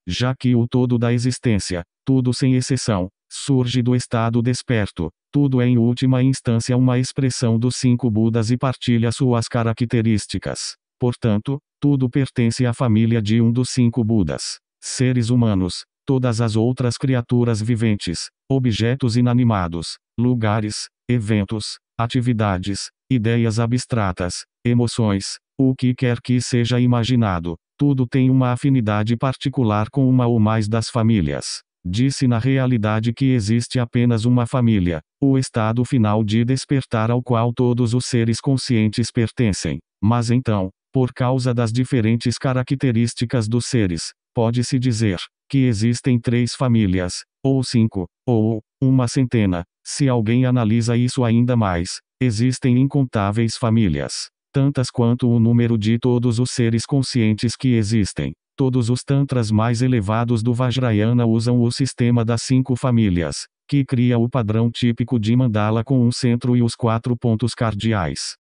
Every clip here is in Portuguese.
já que o todo da existência, tudo sem exceção, surge do estado desperto. Tudo é em última instância uma expressão dos 5 Budas e partilha suas características. Portanto, tudo pertence à família de um dos 5 Budas. Seres humanos, todas as outras criaturas viventes, objetos inanimados, lugares, eventos, atividades, ideias abstratas, emoções, o que quer que seja imaginado, tudo tem uma afinidade particular com uma ou mais das famílias. Disse na realidade que existe apenas uma família, o estado final de despertar ao qual todos os seres conscientes pertencem. Mas então, por causa das diferentes características dos seres, pode-se dizer que existem 3 famílias, ou 5, ou uma centena. Se alguém analisa isso ainda mais, existem incontáveis famílias, tantas quanto o número de todos os seres conscientes que existem. Todos os tantras mais elevados do Vajrayana usam o sistema das 5 famílias, que cria o padrão típico de mandala com um centro e os 4 pontos cardeais.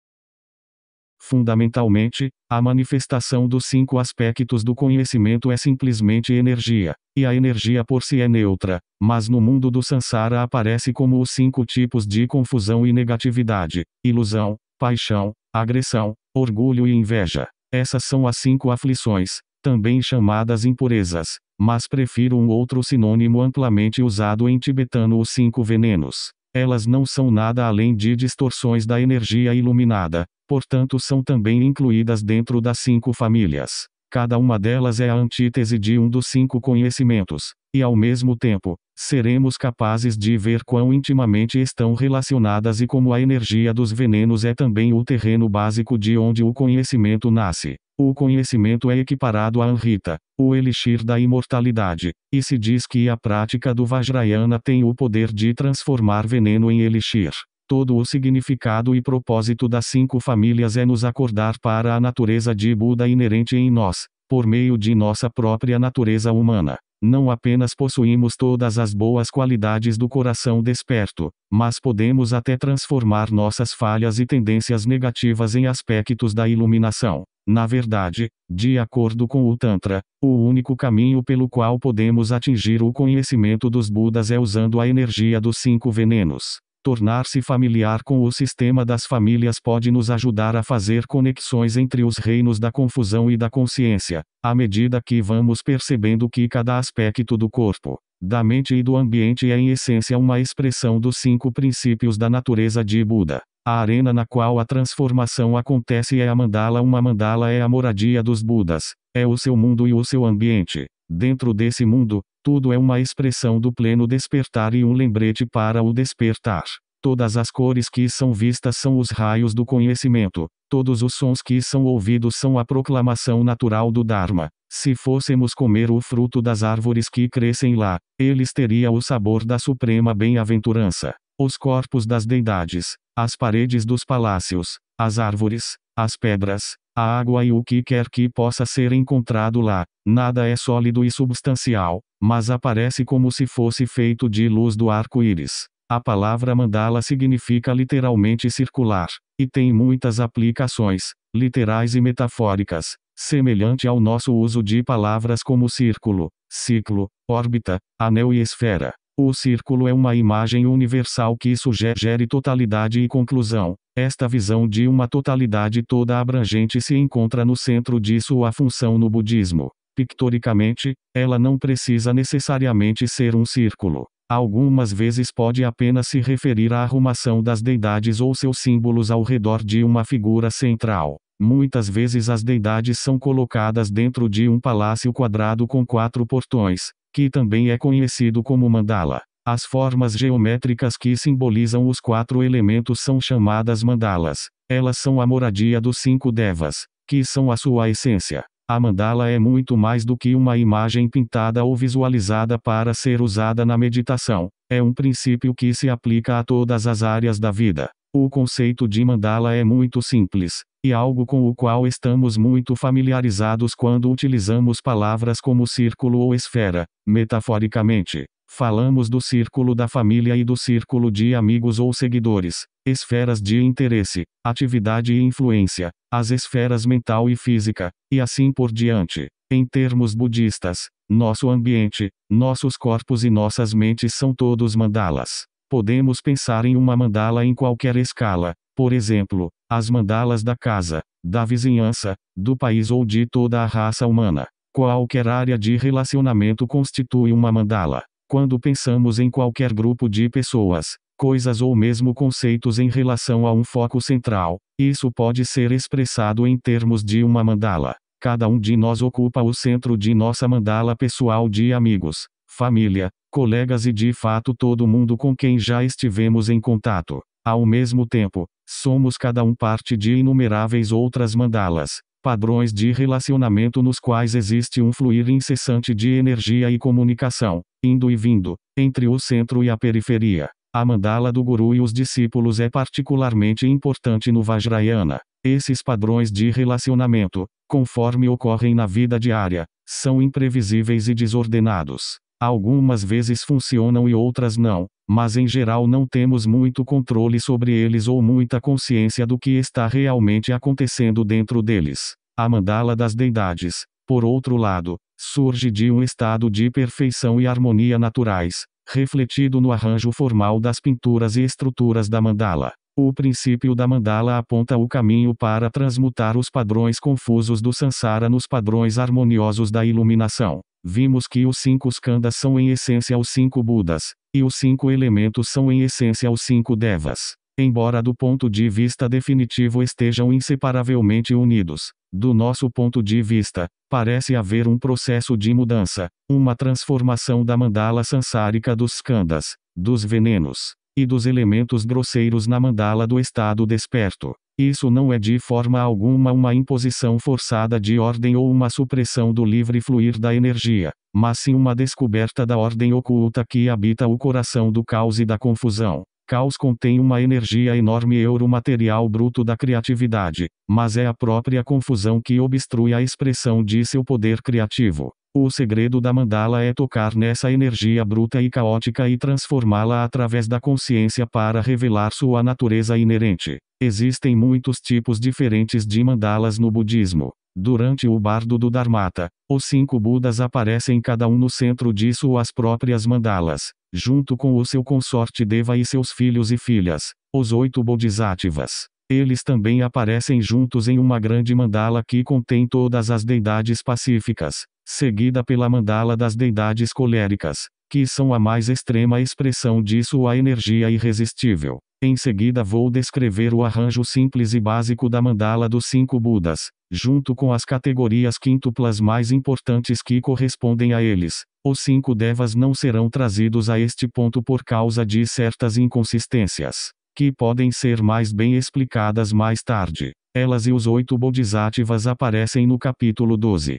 Fundamentalmente, a manifestação dos 5 aspectos do conhecimento é simplesmente energia, e a energia por si é neutra, mas no mundo do Sansara aparece como os 5 tipos de confusão e negatividade: ilusão, paixão, agressão, orgulho e inveja. Essas são as 5 aflições, também chamadas impurezas, mas prefiro um outro sinônimo amplamente usado em tibetano: os 5 venenos. Elas não são nada além de distorções da energia iluminada, portanto são também incluídas dentro das 5 famílias. Cada uma delas é a antítese de um dos 5 conhecimentos, e ao mesmo tempo, seremos capazes de ver quão intimamente estão relacionadas e como a energia dos venenos é também o terreno básico de onde o conhecimento nasce. O conhecimento é equiparado a Amrita, o elixir da imortalidade, e se diz que a prática do Vajrayana tem o poder de transformar veneno em elixir. Todo o significado e propósito das 5 famílias é nos acordar para a natureza de Buda inerente em nós, por meio de nossa própria natureza humana. Não apenas possuímos todas as boas qualidades do coração desperto, mas podemos até transformar nossas falhas e tendências negativas em aspectos da iluminação. Na verdade, de acordo com o Tantra, o único caminho pelo qual podemos atingir o conhecimento dos Budas é usando a energia dos 5 venenos. Tornar-se familiar com o sistema das famílias pode nos ajudar a fazer conexões entre os reinos da confusão e da consciência, à medida que vamos percebendo que cada aspecto do corpo, da mente e do ambiente é em essência uma expressão dos 5 princípios da natureza de Buda. A arena na qual a transformação acontece é a mandala. Uma mandala é a moradia dos Budas, é o seu mundo e o seu ambiente. Dentro desse mundo, tudo é uma expressão do pleno despertar e um lembrete para o despertar. Todas as cores que são vistas são os raios do conhecimento. Todos os sons que são ouvidos são a proclamação natural do Dharma. Se fôssemos comer o fruto das árvores que crescem lá, eles teriam o sabor da suprema bem-aventurança. Os corpos das deidades, as paredes dos palácios, as árvores, as pedras, a água e o que quer que possa ser encontrado lá, nada é sólido e substancial, mas aparece como se fosse feito de luz do arco-íris. A palavra mandala significa literalmente circular, e tem muitas aplicações, literais e metafóricas, semelhante ao nosso uso de palavras como círculo, ciclo, órbita, anel e esfera. O círculo é uma imagem universal que sugere totalidade e conclusão. Esta visão de uma totalidade toda abrangente se encontra no centro de sua função no budismo. Pictoricamente, ela não precisa necessariamente ser um círculo. Algumas vezes pode apenas se referir à arrumação das deidades ou seus símbolos ao redor de uma figura central. Muitas vezes as deidades são colocadas dentro de um palácio quadrado com 4 portões, que também é conhecido como mandala. As formas geométricas que simbolizam os 4 elementos são chamadas mandalas. Elas são a moradia dos 5 devas, que são a sua essência. A mandala é muito mais do que uma imagem pintada ou visualizada para ser usada na meditação. É um princípio que se aplica a todas as áreas da vida. O conceito de mandala é muito simples, e algo com o qual estamos muito familiarizados quando utilizamos palavras como círculo ou esfera. Metaforicamente, falamos do círculo da família e do círculo de amigos ou seguidores, esferas de interesse, atividade e influência, as esferas mental e física, e assim por diante. Em termos budistas, nosso ambiente, nossos corpos e nossas mentes são todos mandalas. Podemos pensar em uma mandala em qualquer escala, por exemplo, as mandalas da casa, da vizinhança, do país ou de toda a raça humana. Qualquer área de relacionamento constitui uma mandala. Quando pensamos em qualquer grupo de pessoas, coisas ou mesmo conceitos em relação a um foco central, isso pode ser expressado em termos de uma mandala. Cada um de nós ocupa o centro de nossa mandala pessoal de amigos, família, colegas e de fato todo mundo com quem já estivemos em contato. Ao mesmo tempo, somos cada um parte de inumeráveis outras mandalas, padrões de relacionamento nos quais existe um fluir incessante de energia e comunicação, indo e vindo, entre o centro e a periferia. A mandala do guru e os discípulos é particularmente importante no Vajrayana. Esses padrões de relacionamento, conforme ocorrem na vida diária, são imprevisíveis e desordenados. Algumas vezes funcionam e outras não, mas em geral não temos muito controle sobre eles ou muita consciência do que está realmente acontecendo dentro deles. A mandala das deidades, por outro lado, surge de um estado de perfeição e harmonia naturais, refletido no arranjo formal das pinturas e estruturas da mandala. O princípio da mandala aponta o caminho para transmutar os padrões confusos do Sansara nos padrões harmoniosos da iluminação. Vimos que os 5 skandhas são em essência os 5 Budas, e os 5 elementos são em essência os 5 Devas. Embora do ponto de vista definitivo estejam inseparavelmente unidos, do nosso ponto de vista, parece haver um processo de mudança, uma transformação da mandala sansárica dos skandhas, dos venenos, e dos elementos grosseiros na mandala do estado desperto. Isso não é de forma alguma uma imposição forçada de ordem ou uma supressão do livre fluir da energia, mas sim uma descoberta da ordem oculta que habita o coração do caos e da confusão. Caos contém uma energia enorme euromaterial bruto da criatividade, mas é a própria confusão que obstrui a expressão de seu poder criativo. O segredo da mandala é tocar nessa energia bruta e caótica e transformá-la através da consciência para revelar sua natureza inerente. Existem muitos tipos diferentes de mandalas no budismo. Durante o bardo do Dharmata, os 5 Budas aparecem cada um no centro de suas próprias mandalas, junto com o seu consorte Deva e seus filhos e filhas, os 8 Bodhisattvas. Eles também aparecem juntos em uma grande mandala que contém todas as deidades pacíficas, seguida pela mandala das deidades coléricas, que são a mais extrema expressão de sua energia irresistível. Em seguida vou descrever o arranjo simples e básico da mandala dos 5 Budas, junto com as categorias quíntuplas mais importantes que correspondem a eles. Os 5 Devas não serão trazidos a este ponto por causa de certas inconsistências, que podem ser mais bem explicadas mais tarde. Elas e os 8 Bodhisattvas aparecem no capítulo 12.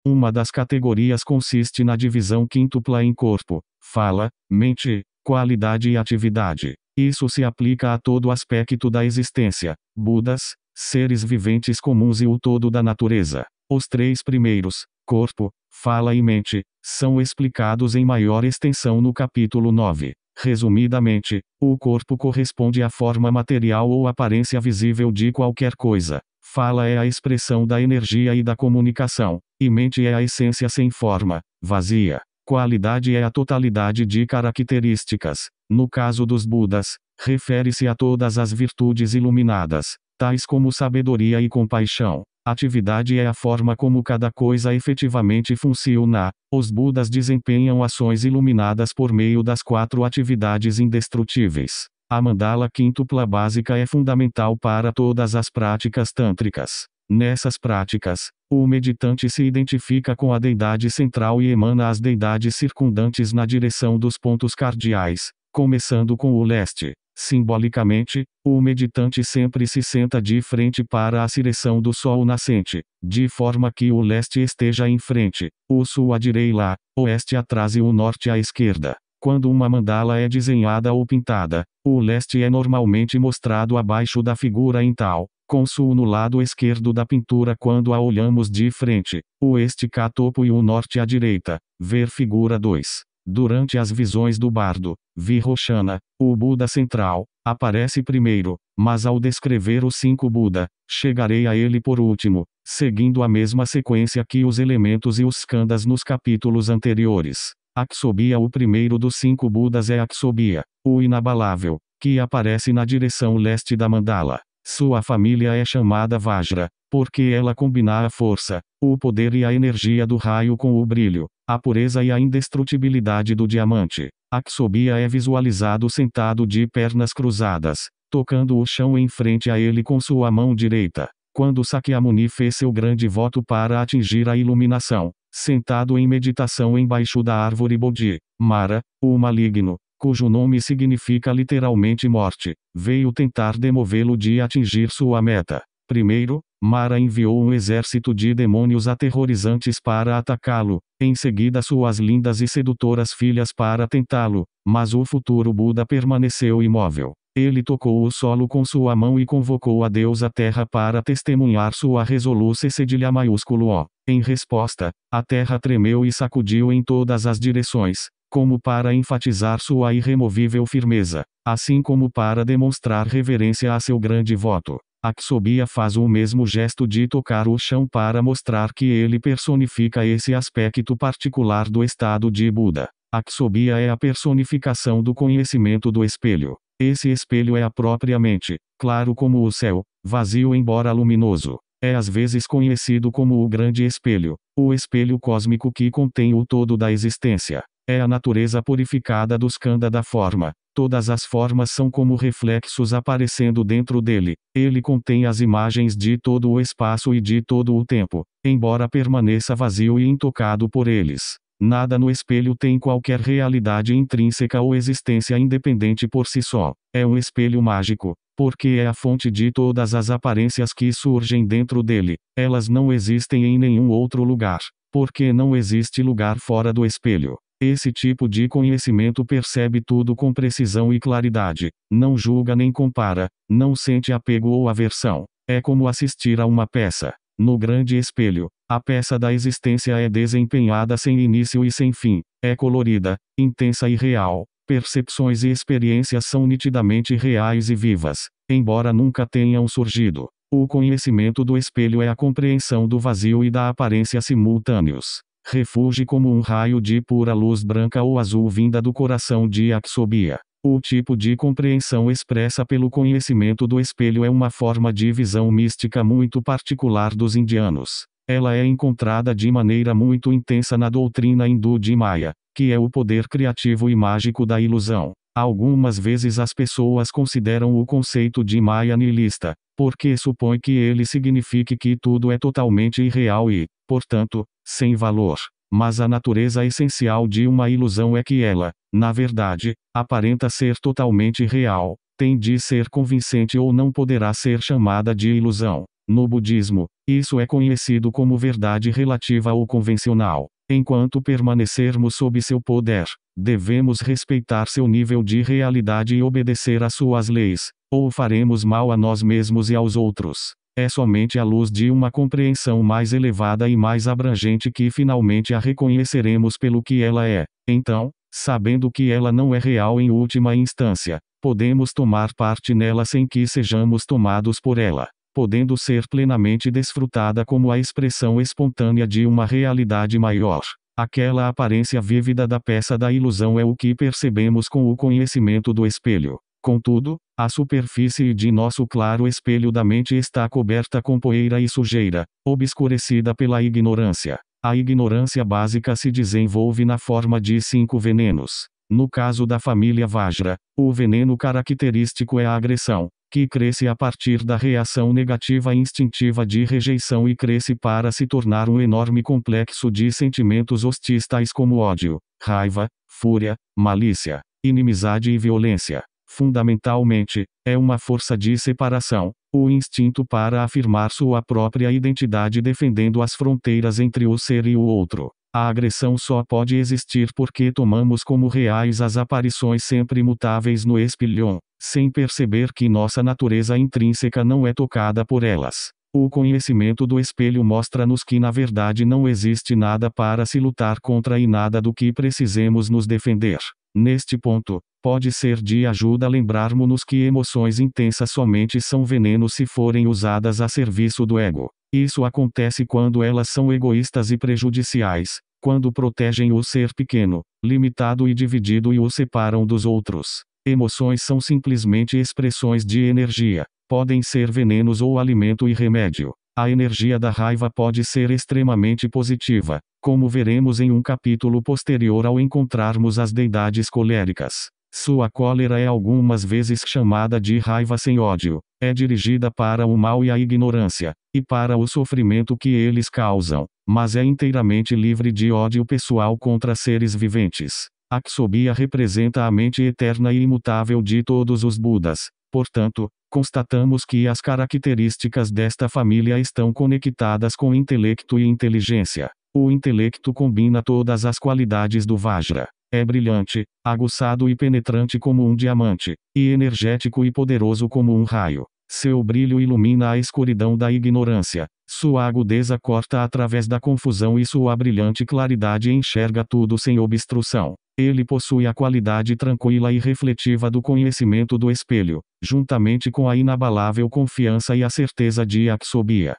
Uma das categorias consiste na divisão quíntupla em corpo, fala, mente, qualidade e atividade. Isso se aplica a todo aspecto da existência, Budas, seres viventes comuns e o todo da natureza. Os 3 primeiros, corpo, fala e mente, são explicados em maior extensão no capítulo 9. Resumidamente, o corpo corresponde à forma material ou aparência visível de qualquer coisa. Fala é a expressão da energia e da comunicação, e mente é a essência sem forma, vazia. Qualidade é a totalidade de características. No caso dos Budas, refere-se a todas as virtudes iluminadas, tais como sabedoria e compaixão. Atividade é a forma como cada coisa efetivamente funciona. Os Budas desempenham ações iluminadas por meio das 4 atividades indestrutíveis. A mandala quíntupla básica é fundamental para todas as práticas tântricas. Nessas práticas, o meditante se identifica com a deidade central e emana as deidades circundantes na direção dos pontos cardeais, começando com o leste. Simbolicamente, o meditante sempre se senta de frente para a direção do sol nascente, de forma que o leste esteja em frente, o sul à direita, oeste atrás e o norte à esquerda. Quando uma mandala é desenhada ou pintada, o leste é normalmente mostrado abaixo da figura em tal, com sul no lado esquerdo da pintura quando a olhamos de frente, o oeste cá topo e o norte à direita, ver figura 2. Durante as visões do bardo, Virochana, o Buda central, aparece primeiro, mas ao descrever os 5 Buda, chegarei a ele por último, seguindo a mesma sequência que os elementos e os skandhas nos capítulos anteriores. Akshobhya, o primeiro dos 5 Budas, é Akshobhya, o inabalável, que aparece na direção leste da mandala. Sua família é chamada Vajra, porque ela combina a força, o poder e a energia do raio com o brilho, a pureza e a indestrutibilidade do diamante. Akshobhya é visualizado sentado de pernas cruzadas, tocando o chão em frente a ele com sua mão direita. Quando Sakyamuni fez seu grande voto para atingir a iluminação, sentado em meditação embaixo da árvore Bodhi, Mara, o maligno, cujo nome significa literalmente morte, veio tentar demovê-lo de atingir sua meta. Primeiro, Mara enviou um exército de demônios aterrorizantes para atacá-lo, em seguida suas lindas e sedutoras filhas para tentá-lo, mas o futuro Buda permaneceu imóvel. Ele tocou o solo com sua mão e convocou a deusa Terra para testemunhar sua resolução cedilha maiúsculo O. Em resposta, a terra tremeu e sacudiu em todas as direções, como para enfatizar sua irremovível firmeza, assim como para demonstrar reverência a seu grande voto. Akshobhya faz o mesmo gesto de tocar o chão para mostrar que ele personifica esse aspecto particular do estado de Buda. Akshobhya é a personificação do conhecimento do espelho. Esse espelho é a própria mente, claro como o céu, vazio embora luminoso. É às vezes conhecido como o grande espelho, o espelho cósmico que contém o todo da existência. É a natureza purificada do skandha da forma. Todas as formas são como reflexos aparecendo dentro dele. Ele contém as imagens de todo o espaço e de todo o tempo, embora permaneça vazio e intocado por eles. Nada no espelho tem qualquer realidade intrínseca ou existência independente por si só. É um espelho mágico, porque é a fonte de todas as aparências que surgem dentro dele. Elas não existem em nenhum outro lugar, porque não existe lugar fora do espelho. Esse tipo de conhecimento percebe tudo com precisão e claridade, não julga nem compara, não sente apego ou aversão. É como assistir a uma peça. No grande espelho, a peça da existência é desempenhada sem início e sem fim, é colorida, intensa e real. Percepções e experiências são nitidamente reais e vivas, embora nunca tenham surgido. O conhecimento do espelho é a compreensão do vazio e da aparência simultâneos. Refugie como um raio de pura luz branca ou azul vinda do coração de Akshobhya. O tipo de compreensão expressa pelo conhecimento do espelho é uma forma de visão mística muito particular dos indianos. Ela é encontrada de maneira muito intensa na doutrina hindu de Maya, que é o poder criativo e mágico da ilusão. Algumas vezes as pessoas consideram o conceito de Maya nihilista, porque supõe que ele signifique que tudo é totalmente irreal e, portanto, sem valor. Mas a natureza essencial de uma ilusão é que ela, na verdade, aparenta ser totalmente real, tem de ser convincente ou não poderá ser chamada de ilusão. No budismo, isso é conhecido como verdade relativa ou convencional. Enquanto permanecermos sob seu poder, devemos respeitar seu nível de realidade e obedecer às suas leis, ou faremos mal a nós mesmos e aos outros. É somente à luz de uma compreensão mais elevada e mais abrangente que finalmente a reconheceremos pelo que ela é. Então, sabendo que ela não é real em última instância, podemos tomar parte nela sem que sejamos tomados por ela, podendo ser plenamente desfrutada como a expressão espontânea de uma realidade maior. Aquela aparência vívida da peça da ilusão é o que percebemos com o conhecimento do espelho. Contudo, a superfície de nosso claro espelho da mente está coberta com poeira e sujeira, obscurecida pela ignorância. A ignorância básica se desenvolve na forma de 5 venenos. No caso da família Vajra, o veneno característico é a agressão, que cresce a partir da reação negativa instintiva de rejeição e cresce para se tornar um enorme complexo de sentimentos hostis tais como ódio, raiva, fúria, malícia, inimizade e violência. Fundamentalmente, é uma força de separação, o instinto para afirmar sua própria identidade defendendo as fronteiras entre o ser e o outro. A agressão só pode existir porque tomamos como reais as aparições sempre mutáveis no espelho, sem perceber que nossa natureza intrínseca não é tocada por elas. O conhecimento do espelho mostra-nos que na verdade não existe nada para se lutar contra e nada do que precisemos nos defender. Neste ponto, pode ser de ajuda lembrarmos-nos que emoções intensas somente são veneno se forem usadas a serviço do ego. Isso acontece quando elas são egoístas e prejudiciais, quando protegem o ser pequeno, limitado e dividido e o separam dos outros. Emoções são simplesmente expressões de energia, podem ser venenos ou alimento e remédio. A energia da raiva pode ser extremamente positiva, como veremos em um capítulo posterior ao encontrarmos as deidades coléricas. Sua cólera é algumas vezes chamada de raiva sem ódio, é dirigida para o mal e a ignorância, e para o sofrimento que eles causam, mas é inteiramente livre de ódio pessoal contra seres viventes. A Ksobia representa a mente eterna e imutável de todos os Budas. Portanto, constatamos que as características desta família estão conectadas com intelecto e inteligência. O intelecto combina todas as qualidades do Vajra. É brilhante, aguçado e penetrante como um diamante, e energético e poderoso como um raio. Seu brilho ilumina a escuridão da ignorância. Sua agudeza corta através da confusão e sua brilhante claridade enxerga tudo sem obstrução. Ele possui a qualidade tranquila e refletiva do conhecimento do espelho, juntamente com a inabalável confiança e a certeza de Aksobia.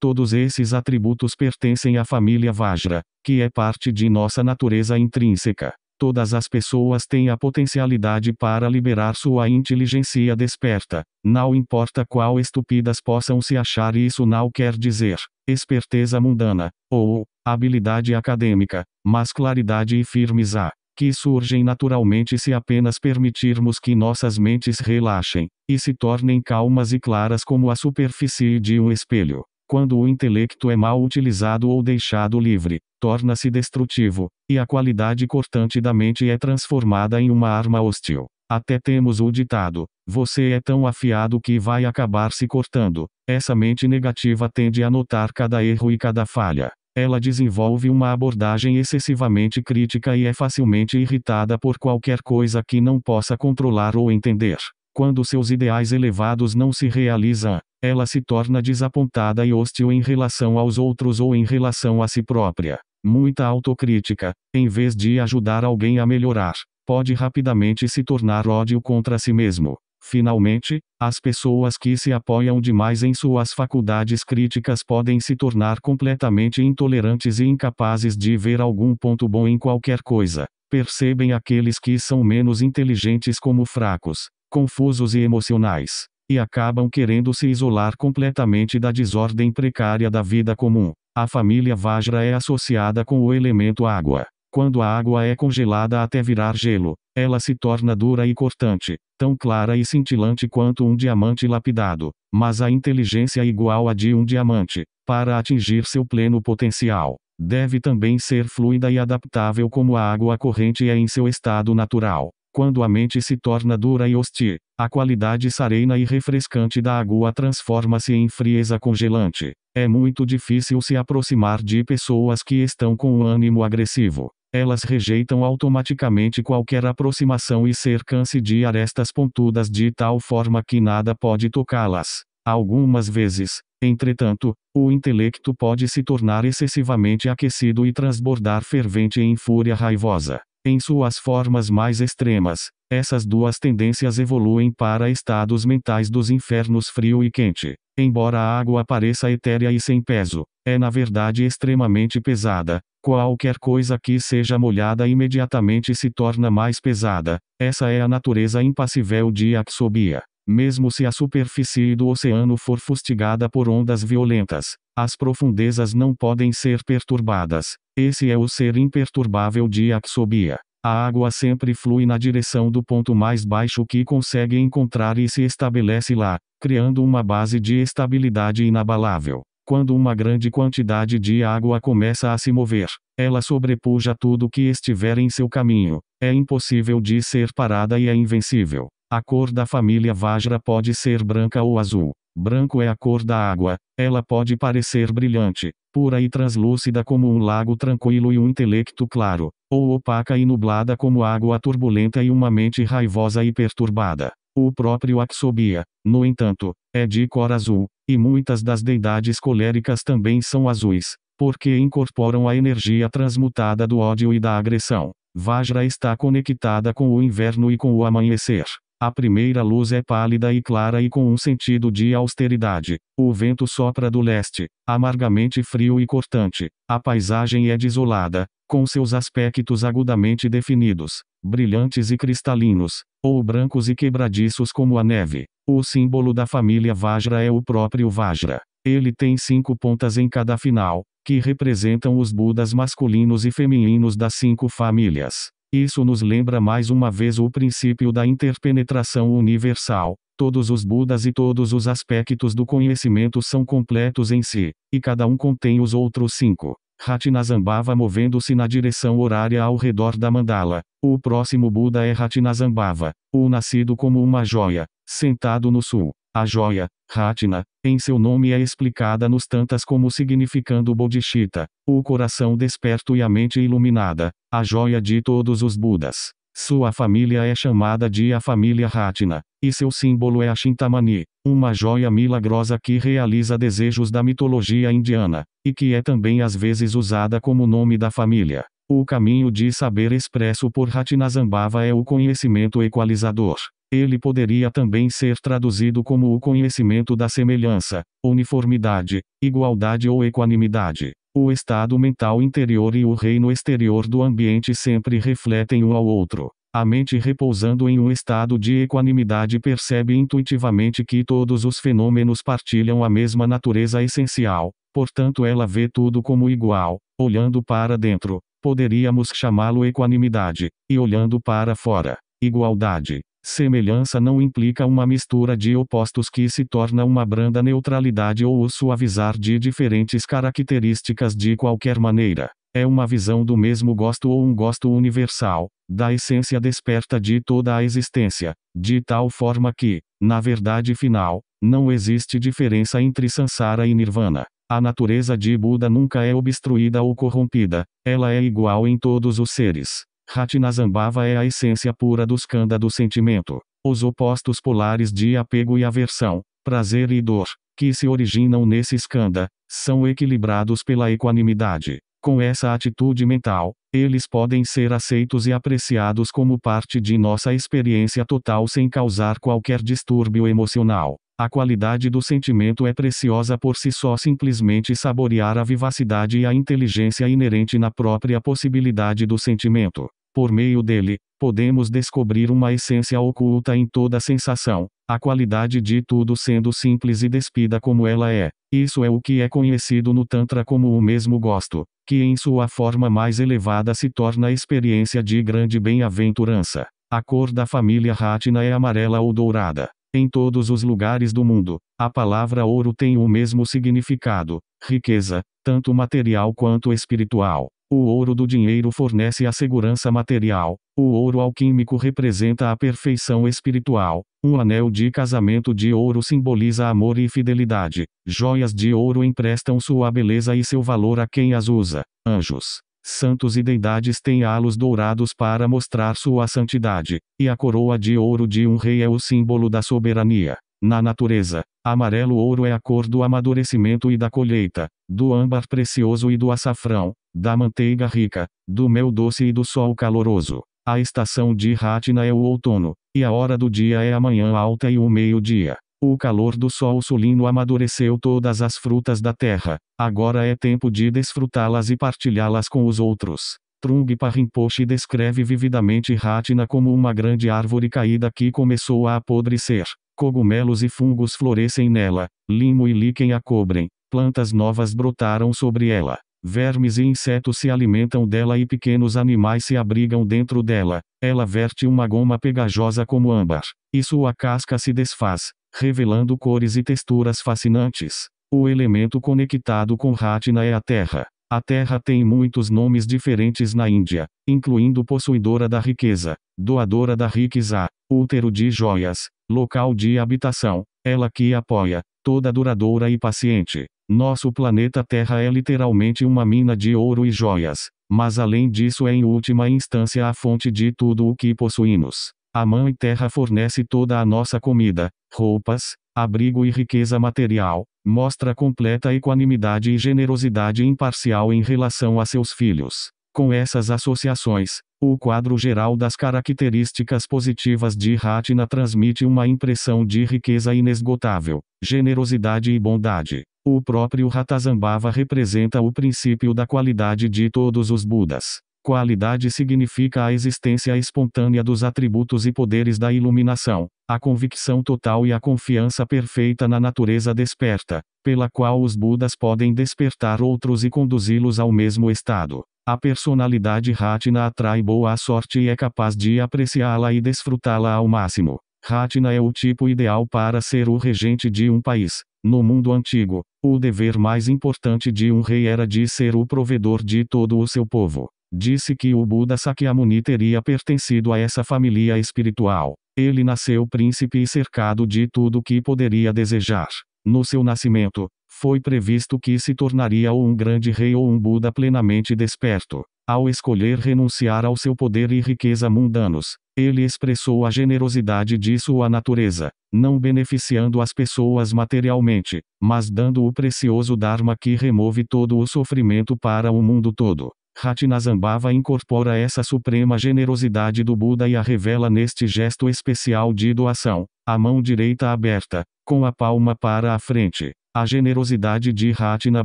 Todos esses atributos pertencem à família Vajra, que é parte de nossa natureza intrínseca. Todas as pessoas têm a potencialidade para liberar sua inteligência desperta, não importa qual estúpidas possam se achar, e isso não quer dizer esperteza mundana, ou habilidade acadêmica, mas claridade e firmeza, que surgem naturalmente se apenas permitirmos que nossas mentes relaxem, e se tornem calmas e claras como a superfície de um espelho. Quando o intelecto é mal utilizado ou deixado livre, torna-se destrutivo, e a qualidade cortante da mente é transformada em uma arma hostil. Até temos o ditado: você é tão afiado que vai acabar se cortando. Essa mente negativa tende a notar cada erro e cada falha. Ela desenvolve uma abordagem excessivamente crítica e é facilmente irritada por qualquer coisa que não possa controlar ou entender. Quando seus ideais elevados não se realizam, ela se torna desapontada e hostil em relação aos outros ou em relação a si própria. Muita autocrítica, em vez de ajudar alguém a melhorar, pode rapidamente se tornar ódio contra si mesmo. Finalmente, as pessoas que se apoiam demais em suas faculdades críticas podem se tornar completamente intolerantes e incapazes de ver algum ponto bom em qualquer coisa. Percebem aqueles que são menos inteligentes como fracos, confusos e emocionais, e acabam querendo se isolar completamente da desordem precária da vida comum. A família Vajra é associada com o elemento água. Quando a água é congelada até virar gelo, ela se torna dura e cortante, tão clara e cintilante quanto um diamante lapidado, mas a inteligência igual à de um diamante, para atingir seu pleno potencial, deve também ser fluida e adaptável como a água corrente é em seu estado natural. Quando a mente se torna dura e hostil, a qualidade serena e refrescante da água transforma-se em frieza congelante. É muito difícil se aproximar de pessoas que estão com um ânimo agressivo. Elas rejeitam automaticamente qualquer aproximação e cercam-se de arestas pontudas de tal forma que nada pode tocá-las. Algumas vezes, entretanto, o intelecto pode se tornar excessivamente aquecido e transbordar fervente em fúria raivosa. Em suas formas mais extremas, essas duas tendências evoluem para estados mentais dos infernos frio e quente. Embora a água pareça etérea e sem peso, é na verdade extremamente pesada. Qualquer coisa que seja molhada imediatamente se torna mais pesada. Essa é a natureza impassível de Aksobia. Mesmo se a superfície do oceano for fustigada por ondas violentas, as profundezas não podem ser perturbadas. Esse é o ser imperturbável de Aksobia. A água sempre flui na direção do ponto mais baixo que consegue encontrar e se estabelece lá, criando uma base de estabilidade inabalável. Quando uma grande quantidade de água começa a se mover, ela sobrepuja tudo que estiver em seu caminho. É impossível de ser parada e é invencível. A cor da família Vajra pode ser branca ou azul. Branco é a cor da água. Ela pode parecer brilhante, pura e translúcida como um lago tranquilo e um intelecto claro, ou opaca e nublada como água turbulenta e uma mente raivosa e perturbada. O próprio Aksobia, no entanto, é de cor azul, e muitas das deidades coléricas também são azuis. porque incorporam a energia transmutada do ódio e da agressão. Vajra está conectada com o inverno e com o amanhecer. A primeira luz é pálida e clara e com um sentido de austeridade. O vento sopra do leste, amargamente frio e cortante. A paisagem é desolada, com seus aspectos agudamente definidos, brilhantes e cristalinos, ou brancos e quebradiços como a neve. O símbolo da família Vajra é o próprio Vajra. Ele tem 5 pontas em cada final, que representam os Budas masculinos e femininos das 5 famílias. Isso nos lembra mais uma vez o princípio da interpenetração universal. Todos os Budas e todos os aspectos do conhecimento são completos em si, e cada um contém os outros 5. Ratnasambhava movendo-se na direção horária ao redor da mandala. O próximo Buda é Ratnasambhava, o nascido como uma joia, sentado no sul. A joia, Ratna, em seu nome é explicada nos Tantas como significando Bodhicitta, o coração desperto e a mente iluminada, a joia de todos os Budas. Sua família é chamada de a família Ratna, e seu símbolo é a Chintamani, uma joia milagrosa que realiza desejos da mitologia indiana, e que é também às vezes usada como nome da família. O caminho de saber expresso por Ratnasambhava é o conhecimento equalizador. Ele poderia também ser traduzido como o conhecimento da semelhança, uniformidade, igualdade ou equanimidade. O estado mental interior e o reino exterior do ambiente sempre refletem um ao outro. A mente repousando em um estado de equanimidade percebe intuitivamente que todos os fenômenos partilham a mesma natureza essencial, portanto ela vê tudo como igual. Olhando para dentro, poderíamos chamá-lo equanimidade, e olhando para fora, igualdade. Semelhança não implica uma mistura de opostos que se torna uma branda neutralidade ou o suavizar de diferentes características de qualquer maneira. É uma visão do mesmo gosto ou um gosto universal, da essência desperta de toda a existência, de tal forma que, na verdade final, não existe diferença entre Sansara e Nirvana. A natureza de Buda nunca é obstruída ou corrompida, ela é igual em todos os seres. Ratnasambhava é a essência pura do skandha do sentimento. Os opostos polares de apego e aversão, prazer e dor, que se originam nesse skandha, são equilibrados pela equanimidade. Com essa atitude mental, eles podem ser aceitos e apreciados como parte de nossa experiência total sem causar qualquer distúrbio emocional. A qualidade do sentimento é preciosa por si só, simplesmente saborear a vivacidade e a inteligência inerente na própria possibilidade do sentimento. Por meio dele, podemos descobrir uma essência oculta em toda sensação, a qualidade de tudo sendo simples e despida como ela é. Isso é o que é conhecido no Tantra como o mesmo gosto, que em sua forma mais elevada se torna a experiência de grande bem-aventurança. A cor da família Ratna é amarela ou dourada. Em todos os lugares do mundo, a palavra ouro tem o mesmo significado, riqueza, tanto material quanto espiritual. O ouro do dinheiro fornece a segurança material, o ouro alquímico representa a perfeição espiritual, um anel de casamento de ouro simboliza amor e fidelidade, joias de ouro emprestam sua beleza e seu valor a quem as usa, anjos, santos e deidades têm halos dourados para mostrar sua santidade, e a coroa de ouro de um rei é o símbolo da soberania. Na natureza, amarelo ouro é a cor do amadurecimento e da colheita, do âmbar precioso e do açafrão, da manteiga rica, do mel doce e do sol caloroso. A estação de Ratna é o outono, e a hora do dia é a manhã alta e o meio-dia. O calor do sol sulino amadureceu todas as frutas da terra, agora é tempo de desfrutá-las e partilhá-las com os outros. Trungpa Rinpoche descreve vividamente Ratna como uma grande árvore caída que começou a apodrecer. Cogumelos e fungos florescem nela, limo e líquen a cobrem, plantas novas brotaram sobre ela. Vermes e insetos se alimentam dela e pequenos animais se abrigam dentro dela. Ela verte uma goma pegajosa como âmbar, e sua casca se desfaz, revelando cores e texturas fascinantes. O elemento conectado com Ratna é a terra. A terra tem muitos nomes diferentes na Índia, incluindo possuidora da riqueza, doadora da riqueza, útero de joias, local de habitação, ela que apoia, toda duradoura e paciente. Nosso planeta Terra é literalmente uma mina de ouro e joias, mas além disso é em última instância a fonte de tudo o que possuímos. A Mãe Terra fornece toda a nossa comida, roupas, abrigo e riqueza material, mostra completa equanimidade e generosidade imparcial em relação a seus filhos. Com essas associações, o quadro geral das características positivas de Ratna transmite uma impressão de riqueza inesgotável, generosidade e bondade. O próprio Ratazambhava representa o princípio da qualidade de todos os Budas. Qualidade significa a existência espontânea dos atributos e poderes da iluminação, a convicção total e a confiança perfeita na natureza desperta, pela qual os Budas podem despertar outros e conduzi-los ao mesmo estado. A personalidade Ratna atrai boa sorte e é capaz de apreciá-la e desfrutá-la ao máximo. Ratna é o tipo ideal para ser o regente de um país. No mundo antigo, o dever mais importante de um rei era de ser o provedor de todo o seu povo. Disse que o Buda Sakyamuni teria pertencido a essa família espiritual. Ele nasceu príncipe e cercado de tudo que poderia desejar. No seu nascimento, foi previsto que se tornaria ou um grande rei ou um Buda plenamente desperto. Ao escolher renunciar ao seu poder e riqueza mundanos, ele expressou a generosidade de sua natureza, não beneficiando as pessoas materialmente, mas dando o precioso Dharma que remove todo o sofrimento para o mundo todo. Ratnazambhava incorpora essa suprema generosidade do Buda e a revela neste gesto especial de doação, a mão direita aberta, com a palma para a frente. A generosidade de Ratna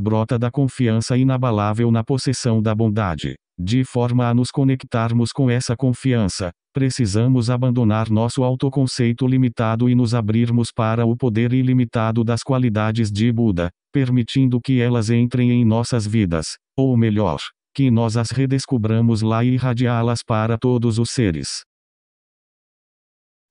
brota da confiança inabalável na possessão da bondade. De forma a nos conectarmos com essa confiança, precisamos abandonar nosso autoconceito limitado e nos abrirmos para o poder ilimitado das qualidades de Buda, permitindo que elas entrem em nossas vidas, ou melhor, que nós as redescubramos lá e irradiá-las para todos os seres.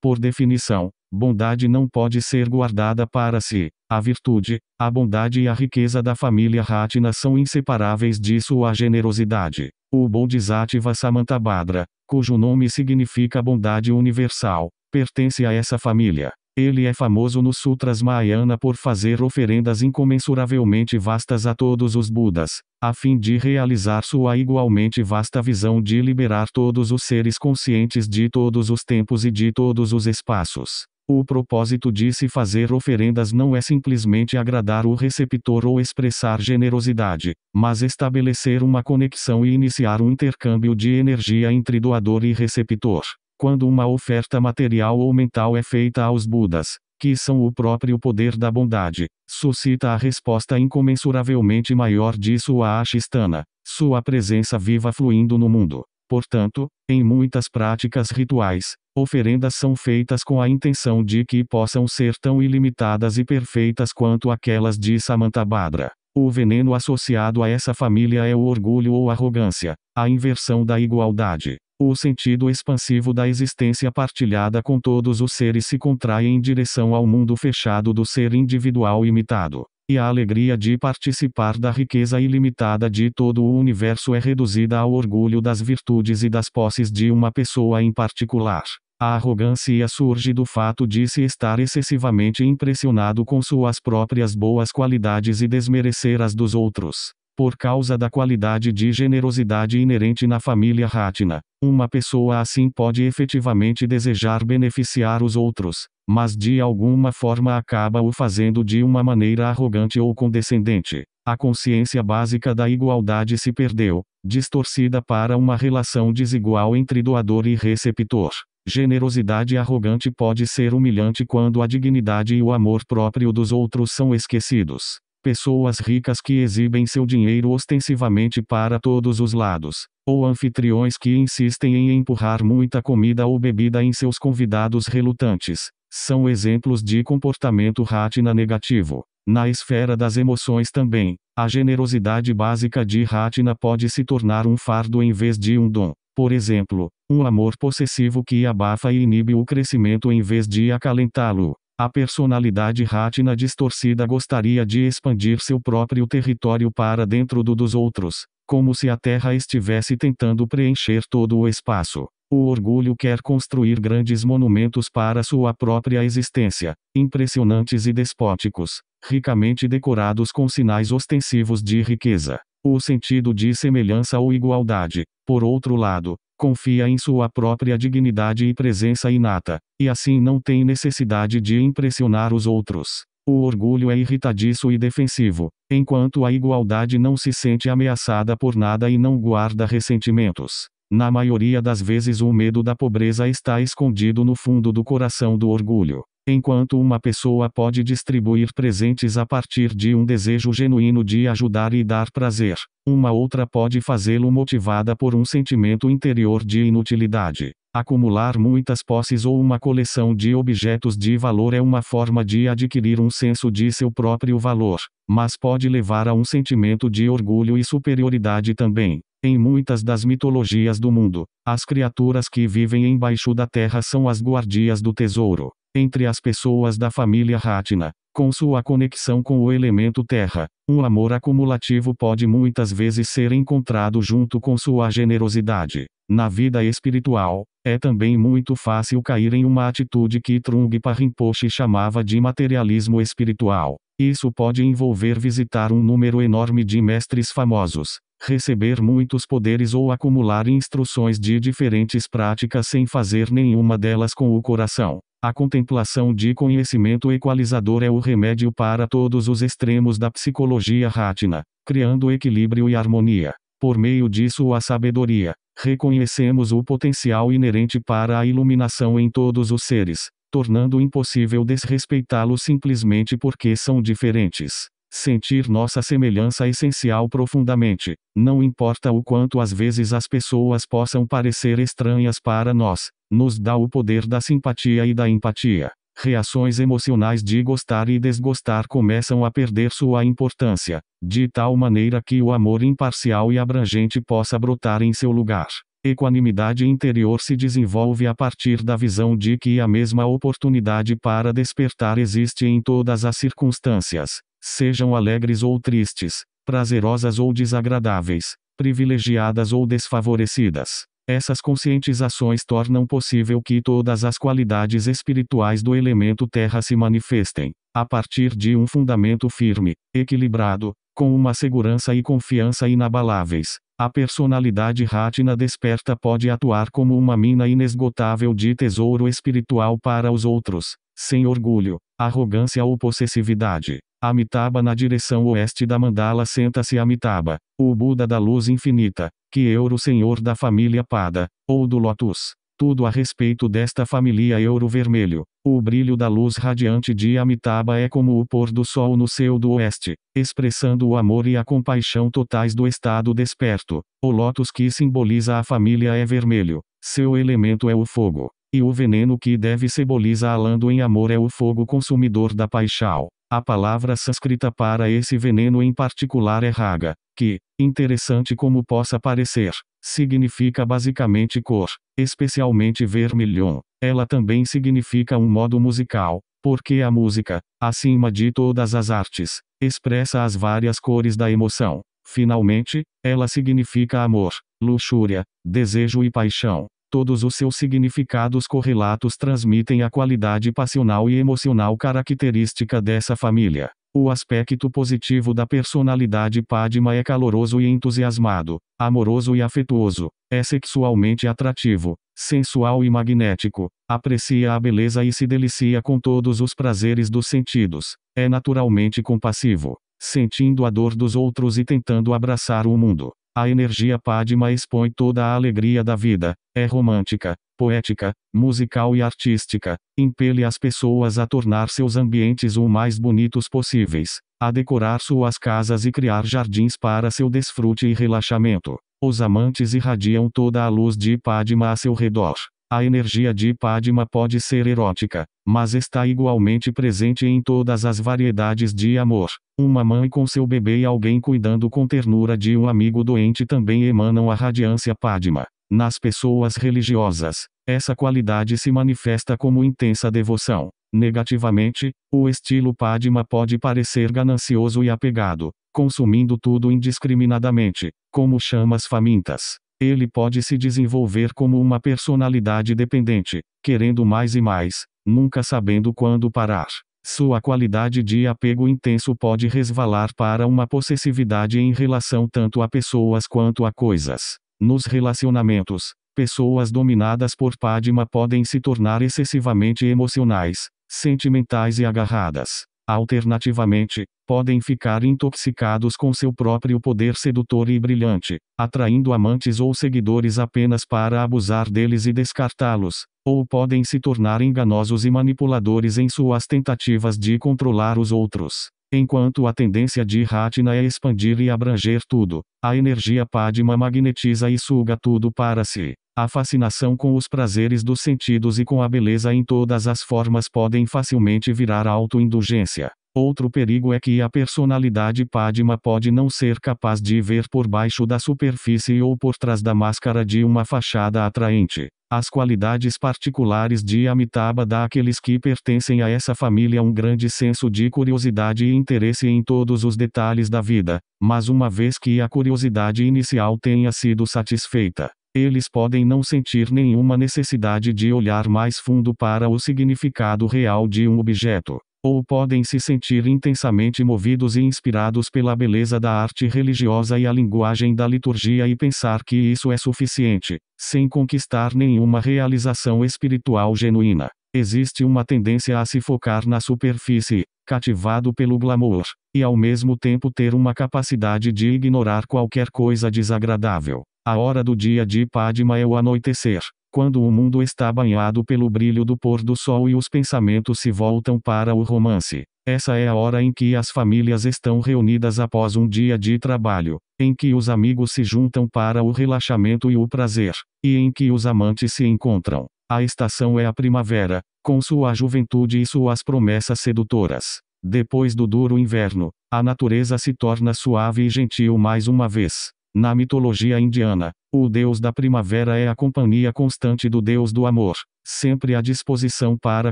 Por definição, bondade não pode ser guardada para si. A virtude, a bondade e a riqueza da família Ratna são inseparáveis de sua generosidade. O Bodhisattva Samantabhadra, cujo nome significa bondade universal, pertence a essa família. Ele é famoso nos Sutras Mahayana por fazer oferendas incomensuravelmente vastas a todos os Budas, a fim de realizar sua igualmente vasta visão de liberar todos os seres conscientes de todos os tempos e de todos os espaços. O propósito de se fazer oferendas não é simplesmente agradar o receptor ou expressar generosidade, mas estabelecer uma conexão e iniciar um intercâmbio de energia entre doador e receptor. Quando uma oferta material ou mental é feita aos Budas, que são o próprio poder da bondade, suscita a resposta incomensuravelmente maior de sua Ashisthana, sua presença viva fluindo no mundo. Portanto, em muitas práticas rituais, oferendas são feitas com a intenção de que possam ser tão ilimitadas e perfeitas quanto aquelas de Samantabhadra. O veneno associado a essa família é o orgulho ou arrogância, a inversão da igualdade. O sentido expansivo da existência partilhada com todos os seres se contrai em direção ao mundo fechado do ser individual imitado. E a alegria de participar da riqueza ilimitada de todo o universo é reduzida ao orgulho das virtudes e das posses de uma pessoa em particular. A arrogância surge do fato de se estar excessivamente impressionado com suas próprias boas qualidades e desmerecer as dos outros. Por causa da qualidade de generosidade inerente na família Ratna, uma pessoa assim pode efetivamente desejar beneficiar os outros, mas de alguma forma acaba o fazendo de uma maneira arrogante ou condescendente. A consciência básica da igualdade se perdeu, distorcida para uma relação desigual entre doador e receptor. Generosidade arrogante pode ser humilhante quando a dignidade e o amor próprio dos outros são esquecidos. Pessoas ricas que exibem seu dinheiro ostensivamente para todos os lados, ou anfitriões que insistem em empurrar muita comida ou bebida em seus convidados relutantes, são exemplos de comportamento Ratna negativo. Na esfera das emoções também, a generosidade básica de Ratna pode se tornar um fardo em vez de um dom. Por exemplo, um amor possessivo que abafa e inibe o crescimento em vez de acalentá-lo. A personalidade Ratna distorcida gostaria de expandir seu próprio território para dentro do dos outros, como se a Terra estivesse tentando preencher todo o espaço. O orgulho quer construir grandes monumentos para sua própria existência, impressionantes e despóticos, ricamente decorados com sinais ostensivos de riqueza. O sentido de semelhança ou igualdade, por outro lado, confia em sua própria dignidade e presença inata, e assim não tem necessidade de impressionar os outros. O orgulho é irritadiço e defensivo, enquanto a igualdade não se sente ameaçada por nada e não guarda ressentimentos. Na maioria das vezes o medo da pobreza está escondido no fundo do coração do orgulho. Enquanto uma pessoa pode distribuir presentes a partir de um desejo genuíno de ajudar e dar prazer, uma outra pode fazê-lo motivada por um sentimento interior de inutilidade. Acumular muitas posses ou uma coleção de objetos de valor é uma forma de adquirir um senso de seu próprio valor, mas pode levar a um sentimento de orgulho e superioridade também. Em muitas das mitologias do mundo, as criaturas que vivem embaixo da terra são as guardiãs do tesouro. Entre as pessoas da família Ratna, com sua conexão com o elemento terra, um amor acumulativo pode muitas vezes ser encontrado junto com sua generosidade. Na vida espiritual, é também muito fácil cair em uma atitude que Trungpa Rinpoche chamava de materialismo espiritual. Isso pode envolver visitar um número enorme de mestres famosos, receber muitos poderes ou acumular instruções de diferentes práticas sem fazer nenhuma delas com o coração. A contemplação de conhecimento equalizador é o remédio para todos os extremos da psicologia Ratna, criando equilíbrio e harmonia. Por meio de sua sabedoria, reconhecemos o potencial inerente para a iluminação em todos os seres, tornando impossível desrespeitá-los simplesmente porque são diferentes. Sentir nossa semelhança essencial profundamente, não importa o quanto às vezes as pessoas possam parecer estranhas para nós, nos dá o poder da simpatia e da empatia. Reações emocionais de gostar e desgostar começam a perder sua importância, de tal maneira que o amor imparcial e abrangente possa brotar em seu lugar. Equanimidade interior se desenvolve a partir da visão de que a mesma oportunidade para despertar existe em todas as circunstâncias, sejam alegres ou tristes, prazerosas ou desagradáveis, privilegiadas ou desfavorecidas. Essas conscientizações tornam possível que todas as qualidades espirituais do elemento terra se manifestem, a partir de um fundamento firme, equilibrado, com uma segurança e confiança inabaláveis. A personalidade Ratna desperta pode atuar como uma mina inesgotável de tesouro espiritual para os outros, sem orgulho, arrogância ou possessividade. Amitabha. Na direção oeste da mandala senta-se Amitabha, o Buda da luz infinita, que é o senhor da família Pada, ou do Lótus. Tudo a respeito desta família é ouro vermelho. O brilho da luz radiante de Amitabha é como o pôr do sol no céu do oeste, expressando o amor e a compaixão totais do estado desperto. O lótus que simboliza a família é vermelho. Seu elemento é o fogo. E o veneno que deve simboliza alando em amor é o fogo consumidor da paixão. A palavra sânscrita para esse veneno em particular é raga, que, interessante como possa parecer, significa basicamente cor, especialmente vermelho. Ela também significa um modo musical, porque a música, acima de todas as artes, expressa as várias cores da emoção. Finalmente, ela significa amor, luxúria, desejo e paixão. Todos os seus significados correlatos transmitem a qualidade passional e emocional característica dessa família. O aspecto positivo da personalidade Padma é caloroso e entusiasmado, amoroso e afetuoso, é sexualmente atrativo, sensual e magnético, aprecia a beleza e se delicia com todos os prazeres dos sentidos, é naturalmente compassivo, sentindo a dor dos outros e tentando abraçar o mundo. A energia Padma expõe toda a alegria da vida, é romântica, poética, musical e artística, impele as pessoas a tornar seus ambientes o mais bonitos possíveis, a decorar suas casas e criar jardins para seu desfrute e relaxamento. Os amantes irradiam toda a luz de Padma a seu redor. A energia de Padma pode ser erótica, mas está igualmente presente em todas as variedades de amor. Uma mãe com seu bebê e alguém cuidando com ternura de um amigo doente também emanam a radiância Padma. Nas pessoas religiosas, essa qualidade se manifesta como intensa devoção. Negativamente, o estilo Padma pode parecer ganancioso e apegado, consumindo tudo indiscriminadamente, como chamas famintas. Ele pode se desenvolver como uma personalidade dependente, querendo mais e mais, nunca sabendo quando parar. Sua qualidade de apego intenso pode resvalar para uma possessividade em relação tanto a pessoas quanto a coisas. Nos relacionamentos, Pessoas dominadas por Padma podem se tornar excessivamente emocionais, sentimentais e agarradas. Alternativamente, podem ficar intoxicados com seu próprio poder sedutor e brilhante, atraindo amantes ou seguidores apenas para abusar deles e descartá-los, ou podem se tornar enganosos e manipuladores em suas tentativas de controlar os outros. Enquanto a tendência de Ratna é expandir e abranger tudo, a energia Padma magnetiza e suga tudo para si. A fascinação com os prazeres dos sentidos e com a beleza em todas as formas podem facilmente virar autoindulgência. Outro perigo é que a personalidade Padma pode não ser capaz de ver por baixo da superfície ou por trás da máscara de uma fachada atraente. As qualidades particulares de Amitabha dá àqueles que pertencem a essa família um grande senso de curiosidade e interesse em todos os detalhes da vida, mas uma vez que a curiosidade inicial tenha sido satisfeita, eles podem não sentir nenhuma necessidade de olhar mais fundo para o significado real de um objeto. Ou podem se sentir intensamente movidos e inspirados pela beleza da arte religiosa e a linguagem da liturgia e pensar que isso é suficiente, sem conquistar nenhuma realização espiritual genuína. Existe uma tendência a se focar na superfície, cativado pelo glamour, e ao mesmo tempo ter uma capacidade de ignorar qualquer coisa desagradável. A hora do dia de Padma é o anoitecer, quando o mundo está banhado pelo brilho do pôr do sol e os pensamentos se voltam para o romance. Essa é a hora em que as famílias estão reunidas após um dia de trabalho, em que os amigos se juntam para o relaxamento e o prazer, e em que os amantes se encontram. A estação é a primavera, com sua juventude e suas promessas sedutoras. Depois do duro inverno, a natureza se torna suave e gentil mais uma vez. Na mitologia indiana, o deus da primavera é a companhia constante do deus do amor, sempre à disposição para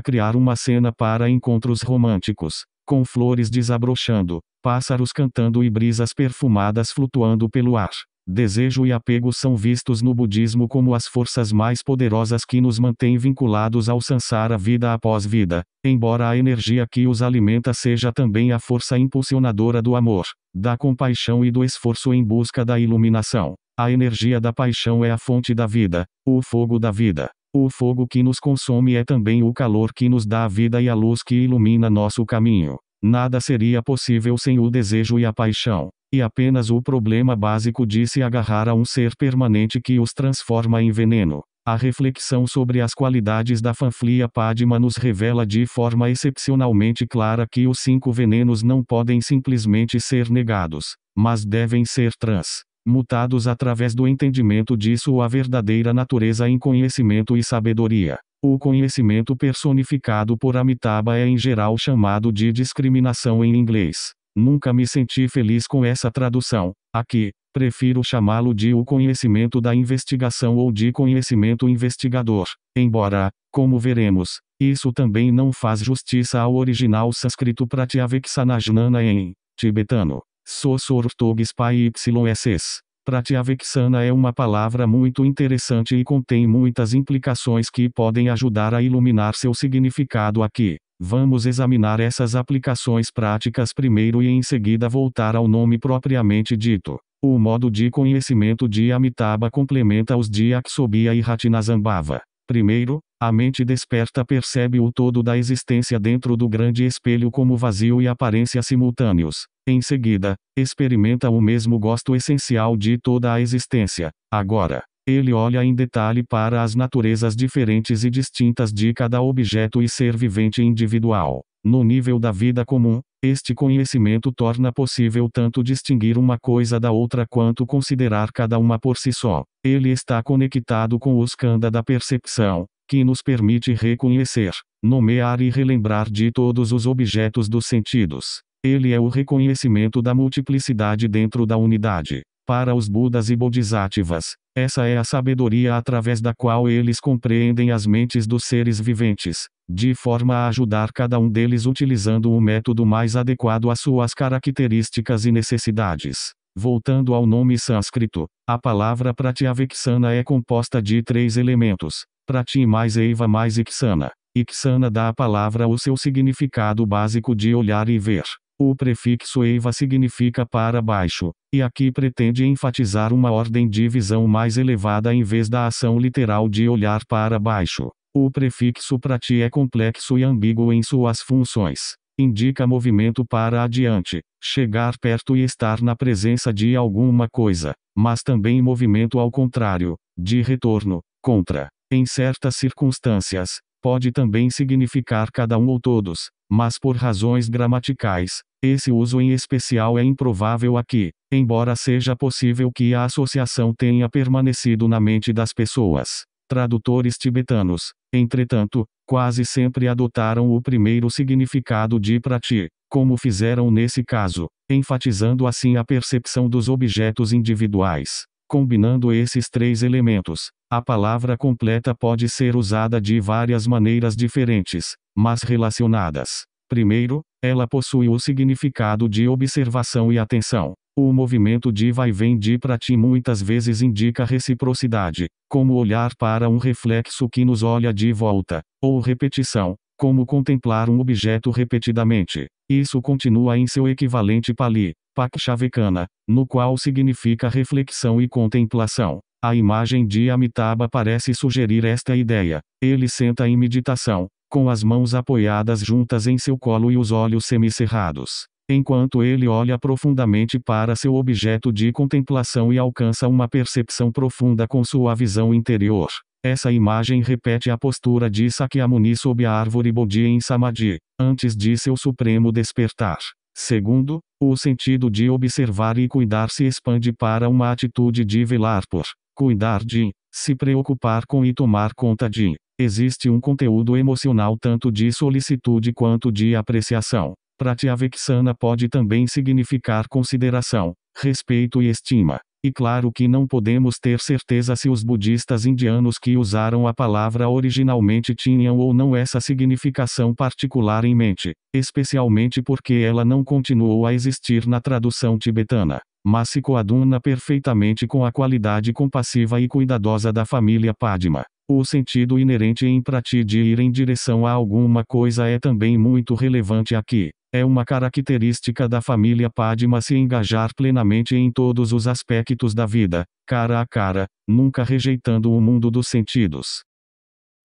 criar uma cena para encontros românticos, com flores desabrochando, pássaros cantando e brisas perfumadas flutuando pelo ar. Desejo e apego são vistos no budismo como as forças mais poderosas que nos mantêm vinculados ao samsara vida após vida, embora a energia que os alimenta seja também a força impulsionadora do amor, da compaixão e do esforço em busca da iluminação. A energia da paixão é a fonte da vida, o fogo da vida. O fogo que nos consome é também o calor que nos dá a vida e a luz que ilumina nosso caminho. Nada seria possível sem o desejo e a paixão. E apenas o problema básico de se agarrar a um ser permanente que os transforma em veneno. A reflexão sobre as qualidades da família Padma nos revela de forma excepcionalmente clara que os 5 venenos não podem simplesmente ser negados, mas devem ser transmutados através do entendimento de sua verdadeira natureza em conhecimento e sabedoria. O conhecimento personificado por Amitabha é em geral chamado de discriminação em inglês. Nunca me senti feliz com essa tradução. Aqui, prefiro chamá-lo de o conhecimento da investigação ou de conhecimento investigador, embora, como veremos, isso também não faz justiça ao original sânscrito Pratyaveksanajnana em tibetano. Sosortogis pai ysses. Pratyaveksana é uma palavra muito interessante e contém muitas implicações que podem ajudar a iluminar seu significado aqui. Vamos examinar essas aplicações práticas primeiro e em seguida voltar ao nome propriamente dito. O modo de conhecimento de Amitabha complementa os de Akshobhya e Ratnasambhava. Primeiro, a mente desperta percebe o todo da existência dentro do grande espelho como vazio e aparência simultâneos. Em seguida, experimenta o mesmo gosto essencial de toda a existência. Agora, ele olha em detalhe para as naturezas diferentes e distintas de cada objeto e ser vivente individual. No nível da vida comum, este conhecimento torna possível tanto distinguir uma coisa da outra quanto considerar cada uma por si só. Ele está conectado com o skandha da percepção, que nos permite reconhecer, nomear e relembrar de todos os objetos dos sentidos. Ele é o reconhecimento da multiplicidade dentro da unidade. Para os Budas e Bodhisattvas, essa é a sabedoria através da qual eles compreendem as mentes dos seres viventes, de forma a ajudar cada um deles utilizando o método mais adequado às suas características e necessidades. Voltando ao nome sânscrito, a palavra Pratyaveksana é composta de 3 elementos: Prati mais Eiva mais Iksana. Iksana dá à palavra o seu significado básico de olhar e ver. O prefixo Eva significa para baixo, e aqui pretende enfatizar uma ordem de visão mais elevada em vez da ação literal de olhar para baixo. O prefixo prati é complexo e ambíguo em suas funções. Indica movimento para adiante, chegar perto e estar na presença de alguma coisa, mas também movimento ao contrário, de retorno, contra. Em certas circunstâncias, pode também significar cada um ou todos, mas por razões gramaticais, esse uso em especial é improvável aqui, embora seja possível que a associação tenha permanecido na mente das pessoas. Tradutores tibetanos, entretanto, quase sempre adotaram o primeiro significado de prati, como fizeram nesse caso, enfatizando assim a percepção dos objetos individuais. Combinando esses três elementos, a palavra completa pode ser usada de várias maneiras diferentes, mas relacionadas. Primeiro, ela possui o significado de observação e atenção. O movimento de vai-vem de prati muitas vezes indica reciprocidade, como olhar para um reflexo que nos olha de volta, ou repetição, como contemplar um objeto repetidamente. Isso continua em seu equivalente pali, Pakshavakkana, no qual significa reflexão e contemplação. A imagem de Amitabha parece sugerir esta ideia. Ele senta em meditação, com as mãos apoiadas juntas em seu colo e os olhos semicerrados. Enquanto ele olha profundamente para seu objeto de contemplação e alcança uma percepção profunda com sua visão interior. Essa imagem repete a postura de Sakyamuni sob a árvore Bodhi em Samadhi, antes de seu supremo despertar. Segundo, o sentido de observar e cuidar se expande para uma atitude de velar por, cuidar de, se preocupar com e tomar conta de. Existe um conteúdo emocional tanto de solicitude quanto de apreciação. Pratyavekshana pode também significar consideração, respeito e estima. E claro que não podemos ter certeza se os budistas indianos que usaram a palavra originalmente tinham ou não essa significação particular em mente, especialmente porque ela não continuou a existir na tradução tibetana, mas se coaduna perfeitamente com a qualidade compassiva e cuidadosa da família Padma. O sentido inerente em prati de ir em direção a alguma coisa é também muito relevante aqui. É uma característica da família Padma se engajar plenamente em todos os aspectos da vida, cara a cara, nunca rejeitando o mundo dos sentidos.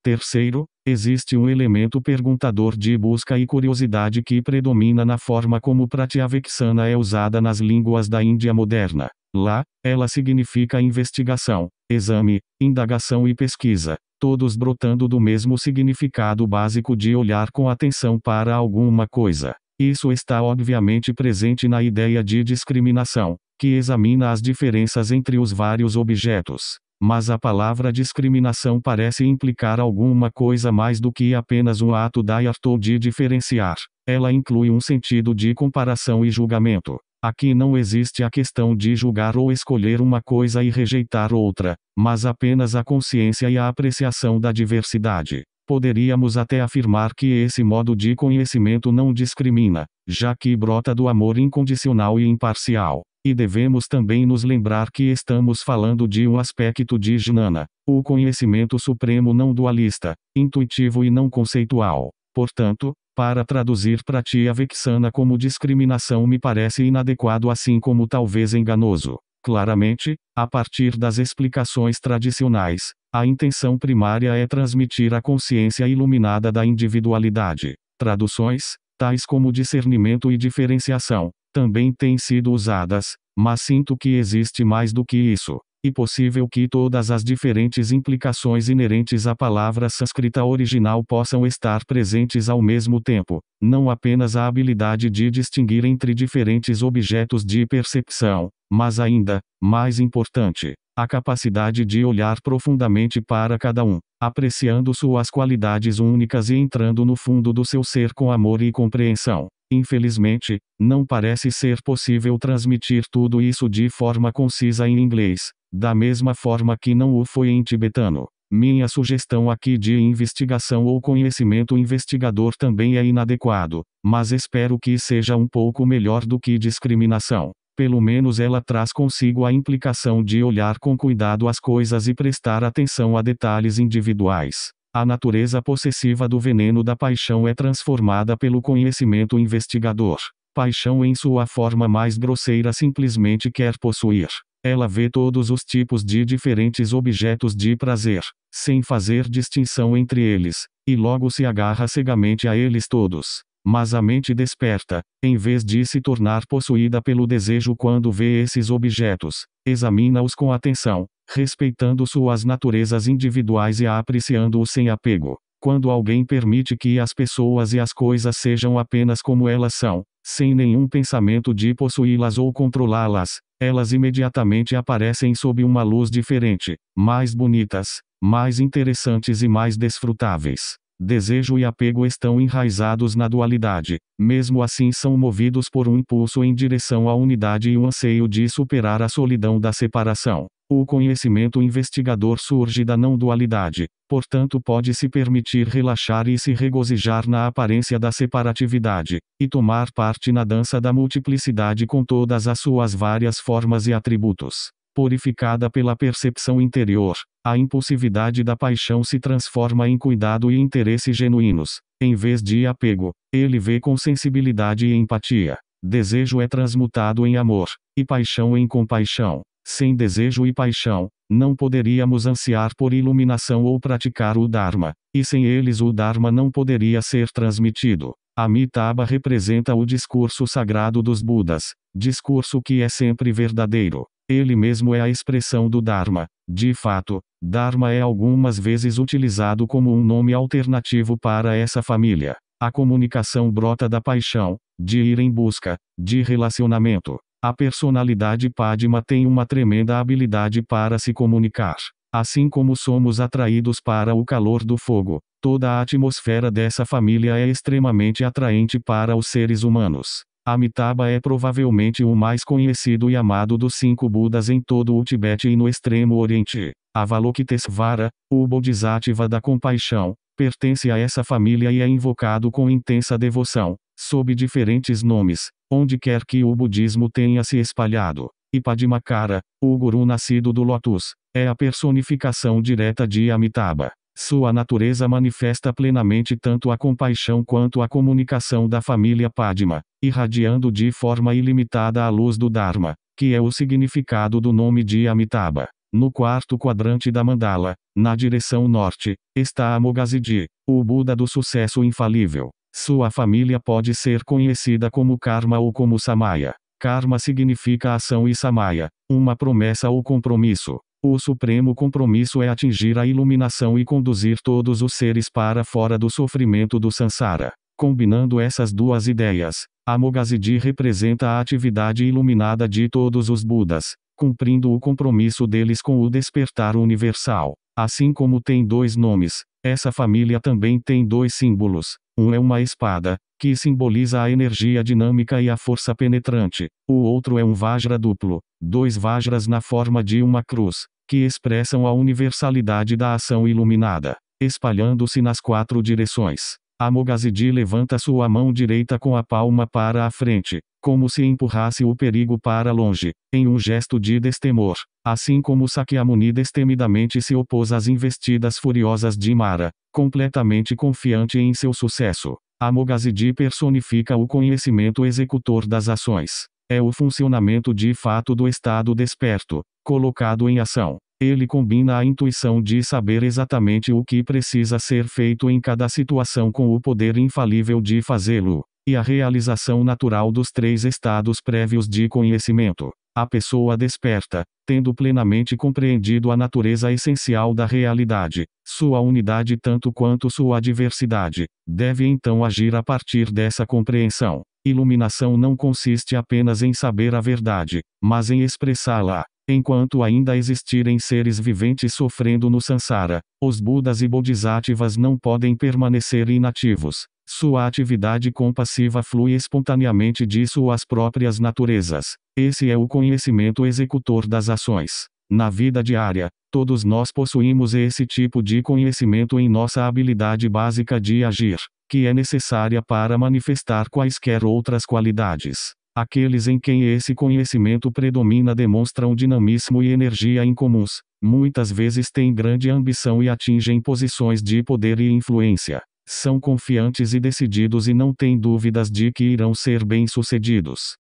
Terceiro, existe um elemento perguntador de busca e curiosidade que predomina na forma como Pratyavekshana é usada nas línguas da Índia moderna. Lá, ela significa investigação, exame, indagação e pesquisa, todos brotando do mesmo significado básico de olhar com atenção para alguma coisa. Isso está obviamente presente na ideia de discriminação, que examina as diferenças entre os vários objetos. Mas a palavra discriminação parece implicar alguma coisa mais do que apenas um ato dayarto de diferenciar. Ela inclui um sentido de comparação e julgamento. Aqui não existe a questão de julgar ou escolher uma coisa e rejeitar outra, mas apenas a consciência e a apreciação da diversidade. Poderíamos até afirmar que esse modo de conhecimento não discrimina, já que brota do amor incondicional e imparcial. E devemos também nos lembrar que estamos falando de um aspecto de jnana, o conhecimento supremo não dualista, intuitivo e não conceitual. Portanto, para traduzir Pratyavekshana como discriminação me parece inadequado assim como talvez enganoso. Claramente, a partir das explicações tradicionais, a intenção primária é transmitir a consciência iluminada da individualidade. Traduções, tais como discernimento e diferenciação, também têm sido usadas, mas sinto que existe mais do que isso. E possível que todas as diferentes implicações inerentes à palavra sânscrita original possam estar presentes ao mesmo tempo, não apenas a habilidade de distinguir entre diferentes objetos de percepção, mas ainda, mais importante, a capacidade de olhar profundamente para cada um, apreciando suas qualidades únicas e entrando no fundo do seu ser com amor e compreensão. Infelizmente, não parece ser possível transmitir tudo isso de forma concisa em inglês, da mesma forma que não o foi em tibetano. Minha sugestão aqui de investigação ou conhecimento investigador também é inadequado, mas espero que seja um pouco melhor do que discriminação. Pelo menos ela traz consigo a implicação de olhar com cuidado as coisas e prestar atenção a detalhes individuais. A natureza possessiva do veneno da paixão é transformada pelo conhecimento investigador. paixão em sua forma mais grosseira simplesmente quer possuir. Ela vê todos os tipos de diferentes objetos de prazer, sem fazer distinção entre eles, e logo se agarra cegamente a eles todos. Mas a mente desperta, em vez de se tornar possuída pelo desejo quando vê esses objetos, examina-os com atenção, respeitando suas naturezas individuais e apreciando-os sem apego. Quando alguém permite que as pessoas e as coisas sejam apenas como elas são, sem nenhum pensamento de possuí-las ou controlá-las, elas imediatamente aparecem sob uma luz diferente, mais bonitas, mais interessantes e mais desfrutáveis. Desejo e apego estão enraizados na dualidade, mesmo assim são movidos por um impulso em direção à unidade e um anseio de superar a solidão da separação. O conhecimento investigador surge da não dualidade, portanto pode-se permitir relaxar e se regozijar na aparência da separatividade, e tomar parte na dança da multiplicidade com todas as suas várias formas e atributos. Purificada pela percepção interior, a impulsividade da paixão se transforma em cuidado e interesse genuínos. Em vez de apego, ele vê com sensibilidade e empatia. Desejo é transmutado em amor, e paixão em compaixão. Sem desejo e paixão, não poderíamos ansiar por iluminação ou praticar o Dharma, e sem eles o Dharma não poderia ser transmitido. Amitabha representa o discurso sagrado dos Budas, discurso que é sempre verdadeiro. Ele mesmo é a expressão do Dharma. De fato, Dharma é algumas vezes utilizado como um nome alternativo para essa família. A comunicação brota da paixão, de ir em busca, de relacionamento. A personalidade Padma tem uma tremenda habilidade para se comunicar. Assim como somos atraídos para o calor do fogo, toda a atmosfera dessa família é extremamente atraente para os seres humanos. Amitabha é provavelmente o mais conhecido e amado dos 5 Budas em todo o Tibete e no Extremo Oriente. Avalokitesvara, o Bodhisattva da compaixão, pertence a essa família e é invocado com intensa devoção, sob diferentes nomes, onde quer que o budismo tenha se espalhado. E Padmakara, o guru nascido do Lótus, é a personificação direta de Amitabha. Sua natureza manifesta plenamente tanto a compaixão quanto a comunicação da família Padma, irradiando de forma ilimitada a luz do Dharma, que é o significado do nome de Amitabha. No quarto quadrante da mandala, na direção norte, está Amoghasiddhi, o Buda do sucesso infalível. Sua família pode ser conhecida como Karma ou como Samaya. Karma significa ação e Samaya, uma promessa ou compromisso. O supremo compromisso é atingir a iluminação e conduzir todos os seres para fora do sofrimento do Sansara. Combinando essas duas ideias, Amoghasiddhi representa a atividade iluminada de todos os Budas, cumprindo o compromisso deles com o despertar universal. Assim como tem 2 nomes, essa família também tem 2 símbolos. Um é uma espada, que simboliza a energia dinâmica e a força penetrante. O outro é um Vajra duplo, 2 Vajras na forma de uma cruz, que expressam a universalidade da ação iluminada, espalhando-se nas 4 direções. Amoghasiddhi levanta sua mão direita com a palma para a frente, como se empurrasse o perigo para longe, em um gesto de destemor, assim como Sakyamuni destemidamente se opôs às investidas furiosas de Mara, completamente confiante em seu sucesso. Amoghasiddhi personifica o conhecimento executor das ações. É o funcionamento de fato do estado desperto, colocado em ação. Ele combina a intuição de saber exatamente o que precisa ser feito em cada situação com o poder infalível de fazê-lo, e a realização natural dos 3 estados prévios de conhecimento. A pessoa desperta, tendo plenamente compreendido a natureza essencial da realidade, sua unidade tanto quanto sua diversidade, deve então agir a partir dessa compreensão. Iluminação não consiste apenas em saber a verdade, mas em expressá-la. Enquanto ainda existirem seres viventes sofrendo no Sansara, os Budas e Bodhisattvas não podem permanecer inativos. Sua atividade compassiva flui espontaneamente de suas próprias naturezas. Esse é o conhecimento executor das ações. Na vida diária, todos nós possuímos esse tipo de conhecimento em nossa habilidade básica de agir, que é necessária para manifestar quaisquer outras qualidades. Aqueles em quem esse conhecimento predomina demonstram dinamismo e energia incomuns. Muitas vezes têm grande ambição e atingem posições de poder e influência. São confiantes e decididos e não têm dúvidas de que irão ser bem-sucedidos.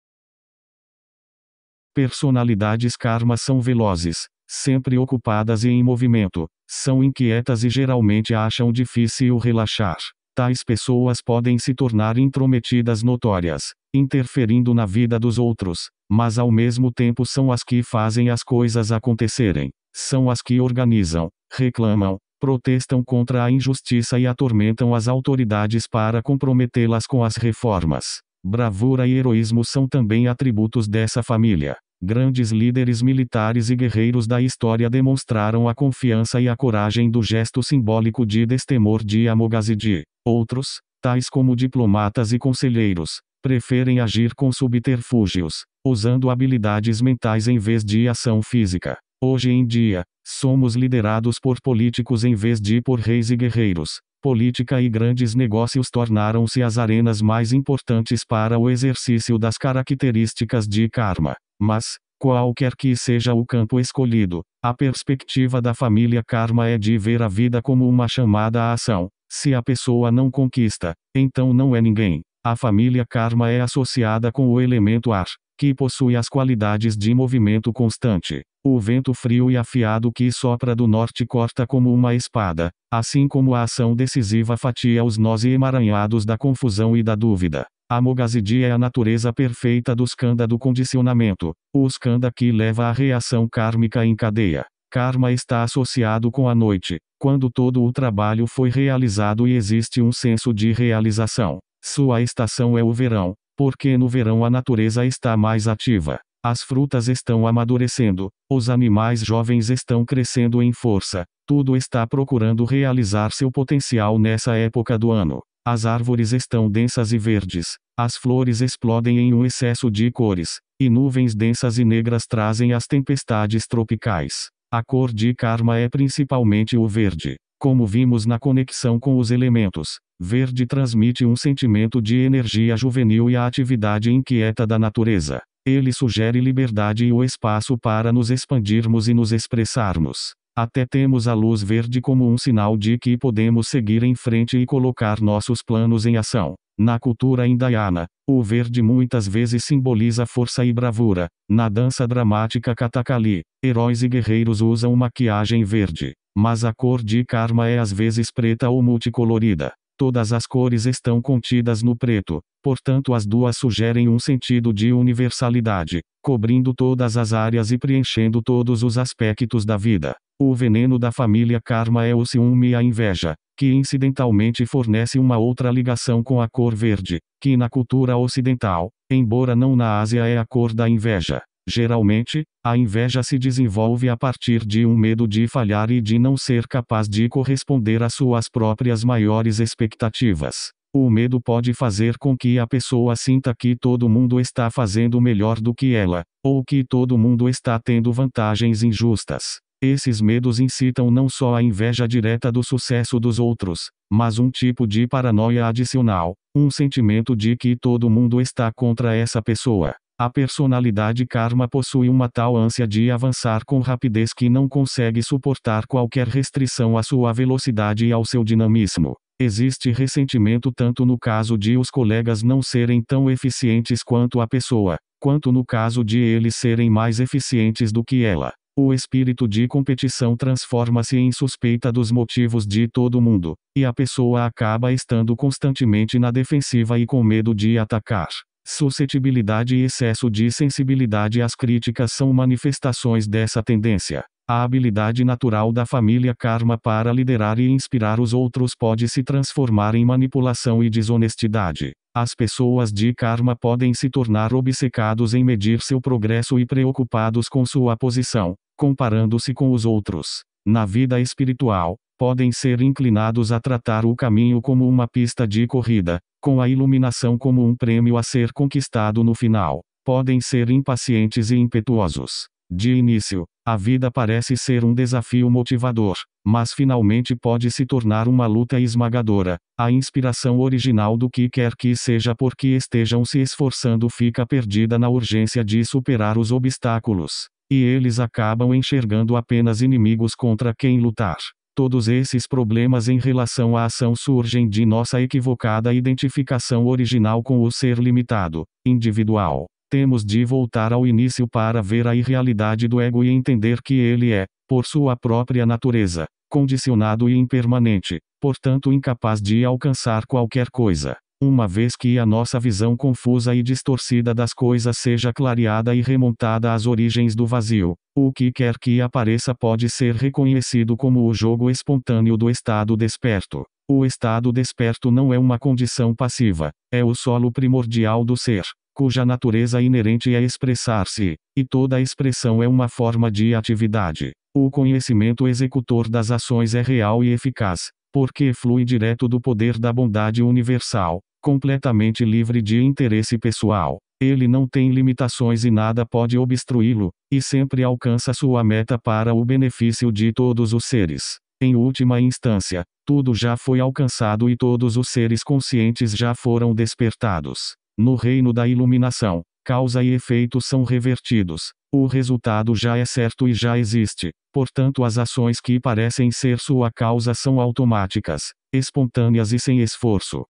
Personalidades karma são velozes, sempre ocupadas e em movimento, são inquietas e geralmente acham difícil relaxar. Tais pessoas podem se tornar intrometidas notórias, interferindo na vida dos outros, mas ao mesmo tempo são as que fazem as coisas acontecerem. São as que organizam, reclamam, protestam contra a injustiça e atormentam as autoridades para comprometê-las com as reformas. Bravura e heroísmo são também atributos dessa família. Grandes líderes militares e guerreiros da história demonstraram a confiança e a coragem do gesto simbólico de destemor de Amogazidi. Outros, tais como diplomatas e conselheiros, preferem agir com subterfúgios, usando habilidades mentais em vez de ação física. Hoje em dia, somos liderados por políticos em vez de por reis e guerreiros. Política e grandes negócios tornaram-se as arenas mais importantes para o exercício das características de karma. Mas, qualquer que seja o campo escolhido, a perspectiva da família karma é de ver a vida como uma chamada à ação. Se a pessoa não conquista, então não é ninguém. A família karma é associada com o elemento ar, que possui as qualidades de movimento constante. O vento frio e afiado que sopra do norte corta como uma espada, assim como a ação decisiva fatia os nós e emaranhados da confusão e da dúvida. A Amogazidi é a natureza perfeita do skanda do condicionamento, o skanda que leva à reação kármica em cadeia. Karma está associado com a noite, quando todo o trabalho foi realizado e existe um senso de realização. Sua estação é o verão, porque no verão a natureza está mais ativa. As frutas estão amadurecendo, os animais jovens estão crescendo em força, tudo está procurando realizar seu potencial nessa época do ano. As árvores estão densas e verdes, as flores explodem em um excesso de cores, e nuvens densas e negras trazem as tempestades tropicais. A cor de karma é principalmente o verde. Como vimos na conexão com os elementos, verde transmite um sentimento de energia juvenil e a atividade inquieta da natureza. Ele sugere liberdade e o espaço para nos expandirmos e nos expressarmos. Até temos a luz verde como um sinal de que podemos seguir em frente e colocar nossos planos em ação. Na cultura indiana, o verde muitas vezes simboliza força e bravura. Na dança dramática Kathakali, heróis e guerreiros usam maquiagem verde. Mas a cor de karma é às vezes preta ou multicolorida. Todas as cores estão contidas no preto, portanto as duas sugerem um sentido de universalidade, cobrindo todas as áreas e preenchendo todos os aspectos da vida. O veneno da família karma é o ciúme e a inveja, que incidentalmente fornece uma outra ligação com a cor verde, que na cultura ocidental, embora não na Ásia, é a cor da inveja. Geralmente, a inveja se desenvolve a partir de um medo de falhar e de não ser capaz de corresponder às suas próprias maiores expectativas. O medo pode fazer com que a pessoa sinta que todo mundo está fazendo melhor do que ela, ou que todo mundo está tendo vantagens injustas. Esses medos incitam não só a inveja direta do sucesso dos outros, mas um tipo de paranoia adicional, um sentimento de que todo mundo está contra essa pessoa. A personalidade karma possui uma tal ânsia de avançar com rapidez que não consegue suportar qualquer restrição à sua velocidade e ao seu dinamismo. Existe ressentimento tanto no caso de os colegas não serem tão eficientes quanto a pessoa, quanto no caso de eles serem mais eficientes do que ela. O espírito de competição transforma-se em suspeita dos motivos de todo mundo, e a pessoa acaba estando constantemente na defensiva e com medo de atacar. Suscetibilidade e excesso de sensibilidade às críticas são manifestações dessa tendência. A habilidade natural da família karma para liderar e inspirar os outros pode se transformar em manipulação e desonestidade. As pessoas de karma podem se tornar obcecados em medir seu progresso e preocupados com sua posição, comparando-se com os outros. Na vida espiritual, podem ser inclinados a tratar o caminho como uma pista de corrida, com a iluminação como um prêmio a ser conquistado no final. Podem ser impacientes e impetuosos. De início, a vida parece ser um desafio motivador, mas finalmente pode se tornar uma luta esmagadora. A inspiração original do que quer que seja por que estejam se esforçando fica perdida na urgência de superar os obstáculos, e eles acabam enxergando apenas inimigos contra quem lutar. Todos esses problemas em relação à ação surgem de nossa equivocada identificação original com o ser limitado, individual. Temos de voltar ao início para ver a irrealidade do ego e entender que ele é, por sua própria natureza, condicionado e impermanente, portanto incapaz de alcançar qualquer coisa. Uma vez que a nossa visão confusa e distorcida das coisas seja clareada e remontada às origens do vazio, o que quer que apareça pode ser reconhecido como o jogo espontâneo do estado desperto. O estado desperto não é uma condição passiva, é o solo primordial do ser, cuja natureza inerente é expressar-se, e toda expressão é uma forma de atividade. O conhecimento executor das ações é real e eficaz, porque flui direto do poder da bondade universal, completamente livre de interesse pessoal. Ele não tem limitações e nada pode obstruí-lo, e sempre alcança sua meta para o benefício de todos os seres. Em última instância, tudo já foi alcançado e todos os seres conscientes já foram despertados. No reino da iluminação, causa e efeito são revertidos. O resultado já é certo e já existe, portanto as ações que parecem ser sua causa são automáticas, espontâneas e sem esforço.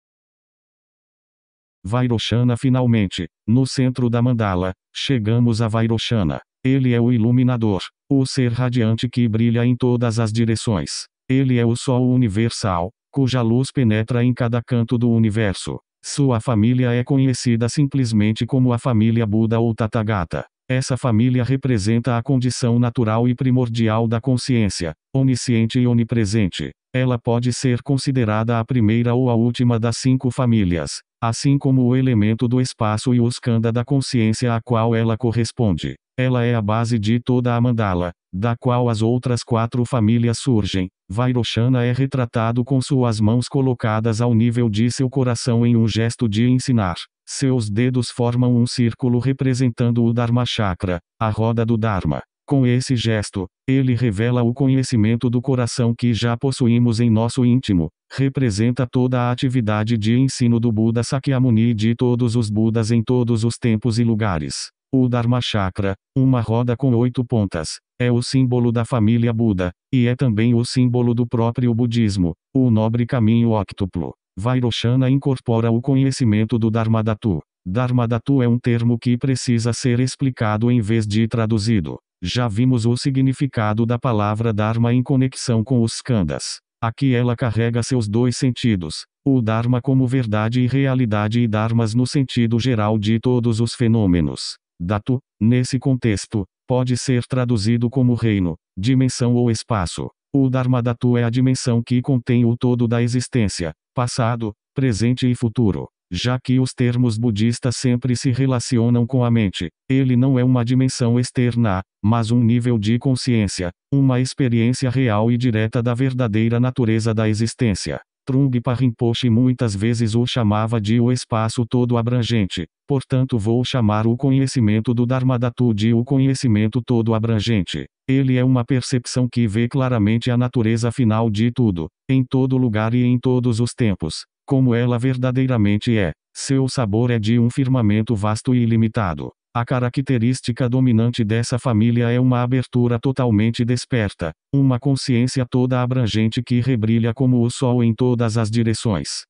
Vairochana. Finalmente, no centro da mandala, chegamos a Vairochana. Ele é o iluminador, o ser radiante que brilha em todas as direções. Ele é o Sol universal, cuja luz penetra em cada canto do universo. Sua família é conhecida simplesmente como a família Buda ou Tathagata. Essa família representa a condição natural e primordial da consciência, onisciente e onipresente. Ela pode ser considerada a primeira ou a última das 5 famílias, assim como o elemento do espaço e o skanda da consciência a qual ela corresponde. Ela é a base de toda a mandala, da qual as outras 4 famílias surgem. Vairochana é retratado com suas mãos colocadas ao nível de seu coração em um gesto de ensinar. Seus dedos formam um círculo representando o Dharma Chakra, a roda do Dharma. Com esse gesto, ele revela o conhecimento do coração que já possuímos em nosso íntimo. Representa toda a atividade de ensino do Buda Sakyamuni e de todos os Budas em todos os tempos e lugares. O Dharma Chakra, uma roda com 8 pontas, é o símbolo da família Buda, e é também o símbolo do próprio budismo, o nobre caminho óctuplo. Vairochana incorpora o conhecimento do Dharmadhatu. Dharmadhatu é um termo que precisa ser explicado em vez de traduzido. Já vimos o significado da palavra Dharma em conexão com os skandhas. Aqui ela carrega seus 2 sentidos, o Dharma como verdade e realidade e Dharmas no sentido geral de todos os fenômenos. Dhatu, nesse contexto, pode ser traduzido como reino, dimensão ou espaço. O Dharmadhatu é a dimensão que contém o todo da existência, passado, presente e futuro. Já que os termos budistas sempre se relacionam com a mente, ele não é uma dimensão externa, mas um nível de consciência, uma experiência real e direta da verdadeira natureza da existência. Trungpa Rinpoche muitas vezes o chamava de o espaço todo abrangente, portanto vou chamar o conhecimento do Dharmadhatu de o conhecimento todo abrangente. Ele é uma percepção que vê claramente a natureza final de tudo, em todo lugar e em todos os tempos, como ela verdadeiramente é. Seu sabor é de um firmamento vasto e ilimitado. A característica dominante dessa família é uma abertura totalmente desperta, uma consciência toda abrangente que rebrilha como o sol em todas as direções.